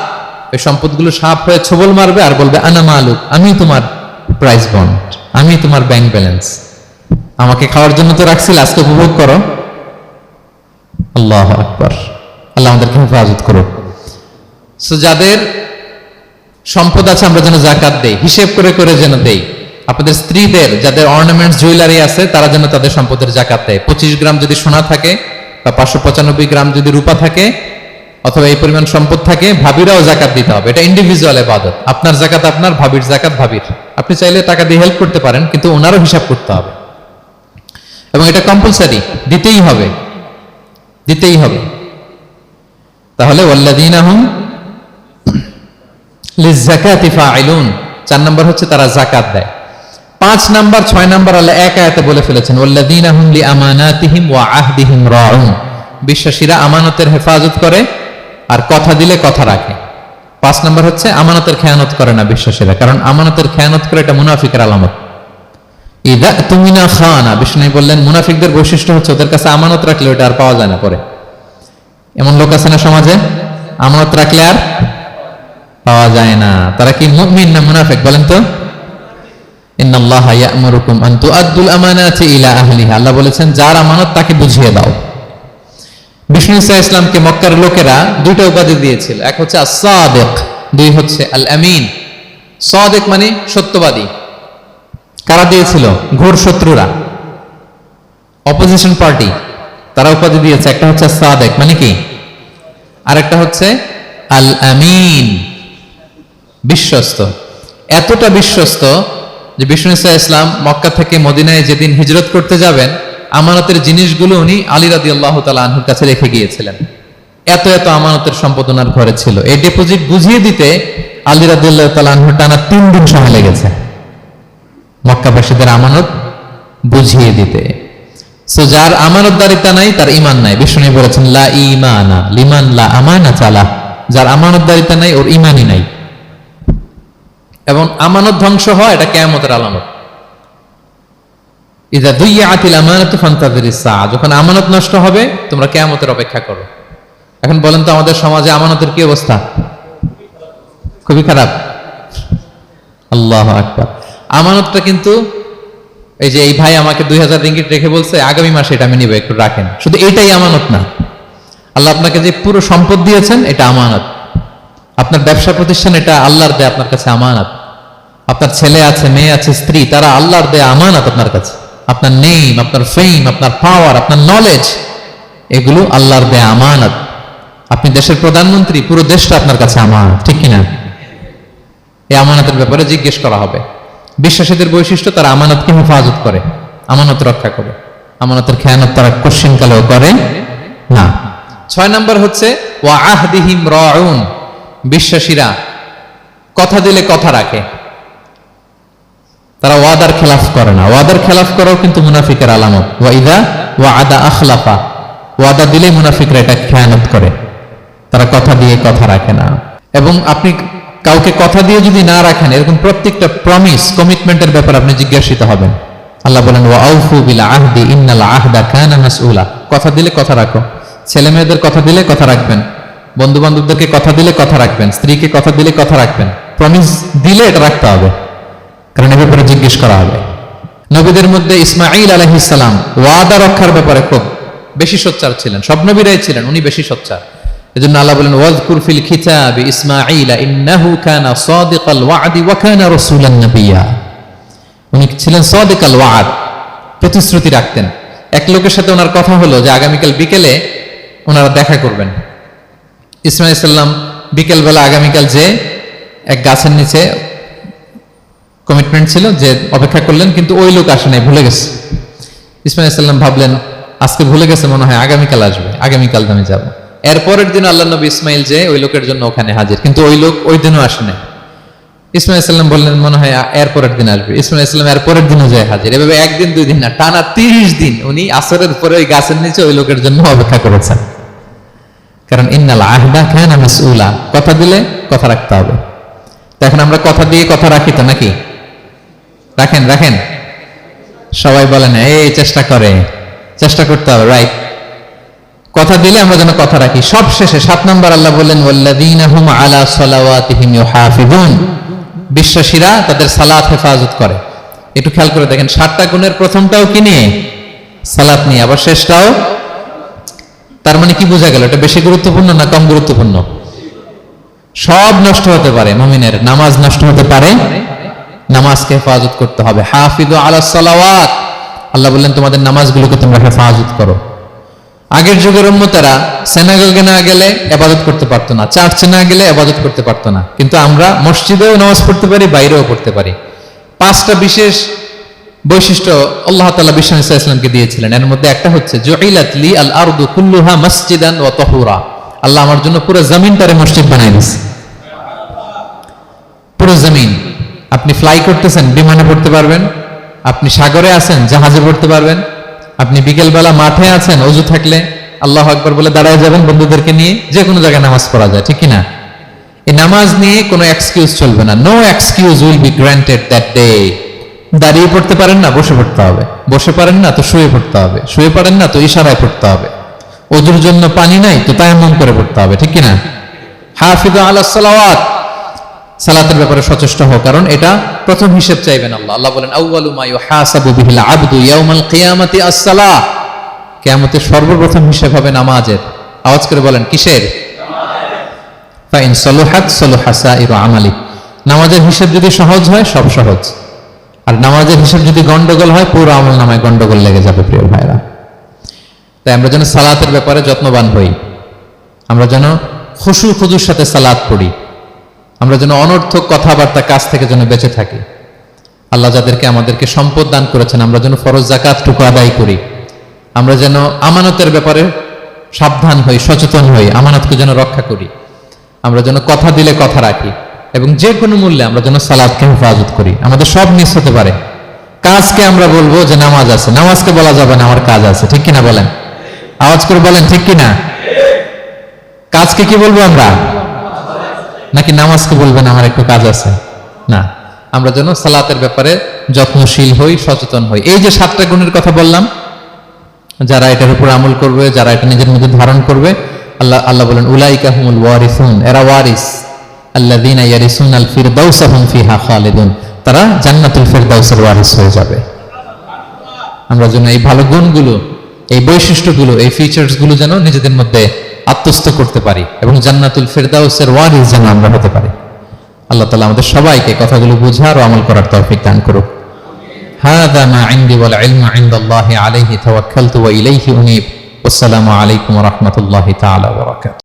ওই সম্পদগুলো সাপ হয়ে ছোবল মারবে আর বলবে আনা মালুক, আমি তোমার প্রাইস বন্ড, আমি তোমার ব্যাংক ব্যালেন্স, আমাকে খাওয়ার জন্য তো রাখছিল, আজকে উপভোগ করো। আল্লাহু আকবার। আল্লাহ আমাদেরকে হেফাজত করুক। সো যাদের সম্পদ আছে আমরা যেন যাকাত দেই, হিসেব করে করে যেন দেই। আপনাদের স্ত্রীদের যাদের অর্নামেন্টস, জুয়েলারি আছে, তারা যেন তাদের সম্পদের যাকাত দেয়। 25 গ্রাম যদি সোনা থাকে, বা 595 গ্রাম যদি রূপা থাকে, অথবা এই পরিমাণ সম্পদ থাকে, ভাবিরাও যাকাত দিতে হবে। এটা ইন্ডিভিজুয়াল ইবাদত। আপনার যাকাত আপনার, ভাবির যাকাত ভাবির। আপনি চাইলে টাকা দিয়ে হেল্প করতে পারেন, কিন্তু ওনারও হিসাব করতে হবে, এবং এটা কম্পালসারি, দিতেই হবে, দিতেই হবে। তাহলে ওয়াল্লাযীনা হুম লিয-যাকাতি ফাঈলুন, 4 নম্বর হচ্ছে তারা যাকাত দেয়। 5 নাম্বার 6 নাম্বার আল্লাহ এক আয়াতে বলে ফেলেছেন, ওয়াল্লাযীনা হুম লিআমানাতিহিম ওয়া আহদিহিম রাউন, বিশ্বাসীরা আমানতের হেফাজত করে আর কথা দিলে কথা রাখে। 5 নাম্বার হচ্ছে আমানতের খেয়ানত করে না বিশ্বাসীরা, কারণ আমানতের খেয়ানত করে এটা মুনাফিকের আলামত। ইযা তুমিনা খানা, বিষ্ণু বললেন মুনাফিকদের বৈশিষ্ট্য হচ্ছে ওদের কাছে আমানত রাখলে ওটা আর পাওয়া যায় না পরে। এমন লোক আছে না সমাজে, আমানত রাখলে আর পাওয়া যায় না। তারা কি মুমিন না মুনাফিক বলেন তো? ইন্নাল্লাহা ইয়া'মুরুকুম আন তুআদ্দুল আমানাতি ইলা আহলিহা, আল্লাহ বলেছেন যার আমানত তাকে বুঝিয়ে দাও। বিষ্ণু ইসা ইসলামকে মক্কার লোকেরা 2টা উপাধি দিয়েছিল, এক হচ্ছে আস-সাদিক, 2 হচ্ছে আল-আমিন। সাদিক মানে সত্যবাদী। কারা দিয়েছিল? ঘোর শত্রুরা, অপোজিশন পার্টি, তারা উপাধি দিয়েছে। একটা হচ্ছে সাদিক মানে কি, আর একটা হচ্ছে আল-আমিন, বিশ্বস্ত। এতটা বিশ্বস্ত যে বিষ্ণু ইসা ইসলাম মক্কা থেকে মদিনায় যেদিন হিজরত করতে যাবেন, আমানতের জিনিসগুলো উনি আলী রাদিয়াল্লাহু তাআলা আনহুর কাছে রেখে গিয়েছিলেন। এত এত আমানতের সম্পদ ওনার ঘরে ছিল। এই ডিপোজিট বুঝিয়ে দিতে আলী রাদিয়াল্লাহু তাআলা আনহুর টানা 3 দিন সময় লেগেছে, মক্কাবাসীদের আমানত বুঝিয়ে দিতে। সো যার আমানতদারিতা নাই তার ঈমান নাই। বিষ্ণু বলেছেন লা ঈমানা লিমান লা আমানাতা লাহ, যার আমানতদারিতা নাই ওর ঈমানই নাই। এবং আমানত ধ্বংস হয়, এটা কিয়ামতের আলামত। ইযা দুইয়াতিল আমানাতু ফান্তাযিরিস সাআ, যখন আমানত নষ্ট হবে তোমরা কিয়ামতের অপেক্ষা করো। এখন বলেন তো আমাদের সমাজে আমানতের কি অবস্থা? খুবই খারাপ। আল্লাহু আকবার। আমানতটা কিন্তু এই যে এই ভাই আমাকে 2000 রিঙ্গিট রেখে বলছে আগামী মাসে এটা আমি নিব, একটু রাখেন, শুধু এটাই আমানত না। আল্লাহ আপনাকে যে পুরো সম্পদ দিয়েছেন এটা আমানত। আপনার ব্যবসা প্রতিষ্ঠান এটা আল্লাহর দেয়া আপনার কাছে আমানত। আপনার ছেলে আছে, মেয়ে আছে, স্ত্রী, তারা আল্লাহর দেয়া আমানত আপনার কাছে। আপনার নেম, আপনার ফেম, আপনার পাওয়ার, আপনার নলেজ, এগুলো আল্লাহর দেয়া আমানত। আপনি দেশের প্রধানমন্ত্রী, পুরো দেশটা আপনার কাছে আমানত, ঠিক কিনা? এই আমানতের ব্যাপারে জিজ্ঞেস করা হবে। বিশ্বাসীদের বৈশিষ্ট্য, তারা আমানতকে হেফাজত করে, আমানত রক্ষা করে, আমানতের খেয়ানত তারা কোশ্চিন কালেও করে না। 6 নম্বর হচ্ছে ওয়া আহদিহিম রাউন, বিশ্বাসীরা কথা দিলে কথা রাখে, তারা ওয়াদার খেলাফ করে না। ওয়াদার খেলাফ করাও কিন্তু মুনাফিকের আলামত। ওয়া ইযা ওয়াআদা আখলাফা, ওয়াদা দিলে মুনাফিকরা এটা খেয়ানত করে, তারা কথা দিয়ে কথা রাখে না। এবং আপনি কাউকে কথা দিয়ে যদি না রাখেন, এরকম প্রত্যেকটা প্রমিস, কমিটমেন্টের ব্যাপারে আপনি জিজ্ঞাসিত হবেন। আল্লাহ বলেন ওয়া আউফু বিল আহদি ইন্নাল আহদা কানা মাসউলা, কথা দিলে কথা রাখো। ছেলে মেয়েদের কথা দিলে কথা রাখবেন, বন্ধু বান্ধবদেরকে কথা দিলে কথা রাখবেন, স্ত্রীকে কথা দিলে কথা রাখবেন। প্রমিস দিলে এটা রাখতে হবে, কারণ এ ব্যাপারে জিজ্ঞেস করা হবে। নবীদের মধ্যে ইসমাঈল আলাইহিস সালাম ওয়াদা রক্ষার ব্যাপারে খুব বেশি সোচ্চার ছিলেন। সব নবীরাই ছিলেন, উনি বেশি সোচ্চার। এজন্য আল্লাহ বলেন ওয়াজকুর ফিল কিতাবি ইসমাঈল ইন্নাহু কানা সাদিকাল ওয়াদি ওয়া কানা রাসূলান নাবিয়্যা। উনি ছিলেন সাদিকাল ওয়াদ, প্রতিশ্রুতি রাখতেন। এক লোকের সাথে ওনার কথা হলো যে আগামীকাল বিকেলে ওনারা দেখা করবেন। ইসমাঈল সাল্লাম বিকেলবেলা আগামীকাল যে এক গাছের নিচে কমিটমেন্ট ছিল যে অপেক্ষা করলেন, কিন্তু ওই লোক আসে নাই, ভুলে গেছে। ইসমাঈল সাল্লাম ভাবলেন আজকে ভুলে গেছে, মনে হয় আগামীকাল আসবে, আগামীকাল আমি যাব। এরপরের দিন আল্লাহ নবী ইসমাইল যে ওই লোকের জন্য ওখানে হাজির, কিন্তু ওই লোক ওই দিনও আসে নাই। ইসমাইল সাল্লাম বললেন মনে হয় এরপরের দিন আসবে। ইসমাইল সাল্লাম এরপরের দিনও যায় হাজির। এভাবে একদিন দুই দিন না, টানা 30 দিন উনি আসরের পরে ওই গাছের নিচে ওই লোকের জন্য অপেক্ষা করেছেন। কারণ ইন্নাল আহদা কানা মাসউলা, কথা দিলে কথা রাখতে হবে। তো এখন আমরা কথা দিয়ে কথা রাখি তো নাকি? রাখেন রাখেন, সবাই বলেন এই চেষ্টা করতে হবে, রাইট? কথা দিলে আমরা যেন কথা রাখি। সব শেষে 7 নম্বর আল্লাহ বললেন ওয়াল্লাযীনা হুম আলা সালাওয়াতিহিম ইউহাফিজুন, বিশ্বাসীরা তাদের সালাত হেফাজত করে। একটু খেয়াল করে দেখেন, 7টা গুণের প্রথমটাও কি নিয়ে? সালাত নিয়ে, আবার শেষটাও। তার মানে কি বোঝা গেল? এটা বেশি গুরুত্বপূর্ণ না কম গুরুত্বপূর্ণ? সব নষ্ট হতে পারে, মুমিনের নামাজ নষ্ট হতে পারে, নামাজকে হেফাজত করতে হবে। হাফিজু আলা সালাওয়াত, আল্লাহ বললেন তোমাদের নামাজগুলোকে তোমরা হেফাজত করো। আগের যুগের উম্মতেরা সিনাগোগে না গেলে ইবাদত করতে পারতো না, চার্চে না গেলে ইবাদত করতে পারতো না, কিন্তু আমরা মসজিদেও নামাজ পড়তে পারি, বাইরেও পড়তে পারি। 5টা বিশেষ বৈশিষ্ট্য আল্লাহ তাআলা বিশ্বনবী সাল্লাল্লাহু আলাইহি ওয়াসাল্লামকে দিয়েছিলেন। এর মধ্যে একটা হচ্ছে জুইলাত লি আল আরদু কুল্লুহা মাসজিদান ওয়া তাহুরা, আল্লাহ আমার জন্য পুরো জমিনটারে মসজিদ বানাই দিয়েছে। পুরো জমিন, আপনি ফ্লাই করতেছেন, বিমানে পড়তে পারবেন। আপনি সাগরে আছেন, জাহাজে পড়তে পারবেন। আপনি বিকেলবেলা মাঠে আছেন, ওযু থাকলে আল্লাহু আকবার বলে দাঁড়ায় যাবেন, বন্ধুদেরকে নিয়ে যে কোনো জায়গায় নামাজ পড়া যায়, ঠিক কিনা? এই নামাজ নিয়ে কোনো এক্সকিউজ চলবে না। No excuse will be granted that day. দাঁড়িয়ে পড়তে পারেন না, বসে পড়তে হবে। বসে পারেন না তো শুয়ে পড়তে হবে। শুয়ে পারেন না তো ইশারায় পড়তে হবে। ওযুর জন্য পানি নাই তো তায়াম্মুম করে পড়তে হবে, ঠিক কিনা? হাফিজু আলাস সালাওয়াত, সালাতের ব্যাপারে সচেষ্ট হও, কারণ এটা প্রথম হিসেব চাইবেন আল্লাহ। আল্লাহ বলেন আউয়ালু মা ইউহাসাবু বিহিল আবদু ইয়াউমাল কিয়ামাতি আস-সালাহ, কিয়ামতের সর্বপ্রথম হিসেব হবে নামাজের। আওয়াজ করে বলেন কিসের? ফা ইন সালাহাত সালাহা সাইরু আমালি, নামাজের হিসেব যদি সহজ হয় সব সহজ, আর নামাজের হিসেব যদি গন্ডগোল হয় পুরো আমল নামায় গন্ডগোল লেগে যাবে। প্রিয় ভাইরা, তাই আমরা যেন সালাতের ব্যাপারে যত্নবান হই, আমরা যেন খুশু খুদুর সাথে সালাত পড়ি, আমরা যেন অনর্থক কথাবার্তা কাজ থেকে যেন বেঁচে থাকি। আল্লাহ যাদেরকে আমাদেরকে সম্পদ দান করেছেন, আমরা যেন ফরজ যাকাতটুকু আদায় করি। আমরা যেন আমানতের ব্যাপারে সাবধান হই, সচেতন হই, আমানতকে যেন রক্ষা করি। আমরা যেন কথা দিলে কথা রাখি, এবং যে কোনো মূল্যে আমরা যেন সালাতকে হেফাজত করি। আমাদের সব মিস হতে পারে। কাজকে আমরা বলবো যে নামাজ আছে, নামাজকে বলা যাবে না আমার কাজ আছে, ঠিক কিনা বলেন? আওয়াজ করে বলেন ঠিক কিনা? কাজকে কি বলবো আমরা? নাকি নামাজকে বলবেন আমার একটু কাজ আছে? না, আমরা যেন সালাতের ব্যাপারে যত্নশীল হই, সচেতন হই। এই যে 7টা গুণের কথা বললাম, যারা এটার উপর আমল করবে, যারা এটা নিজের মধ্যে ধারণ করবে, আল্লাহ বলেন উলাইকা হুমুল ওয়ারিসুন, এরা ওয়ারিস। আল্লাযীনা ইয়ারিসুনাল ফিরদাউসা হুম ফিহা খালিদুন, তারা জান্নাতুল ফিরদাউসের ওয়ারিস হয়ে যাবে। আমরা যেন এই ভালো গুণগুলো, এই বৈশিষ্ট্যগুলো, এই ফিচার্সগুলো যেন নিজেদের মধ্যে আত্মস্থ করতে পারি, এবং জান্নাতুল ফিরদাউসের ওয়ারিস যেন আমরা হতে পারি। আল্লাহ তাআলা আমাদের সবাইকে কথাগুলো বোঝার ও আমল করার তৌফিক দান করুক। হাযা মা ইনদি ওয়াল ইলমু ইনদাল্লাহি আলাইহি তাওয়াক্কালতু ওয়া ইলাইহি উনীব। আসসালামু আলাইকুম ওয়া রাহমাতুল্লাহি তাআলা ওয়া বারাকাতুহু।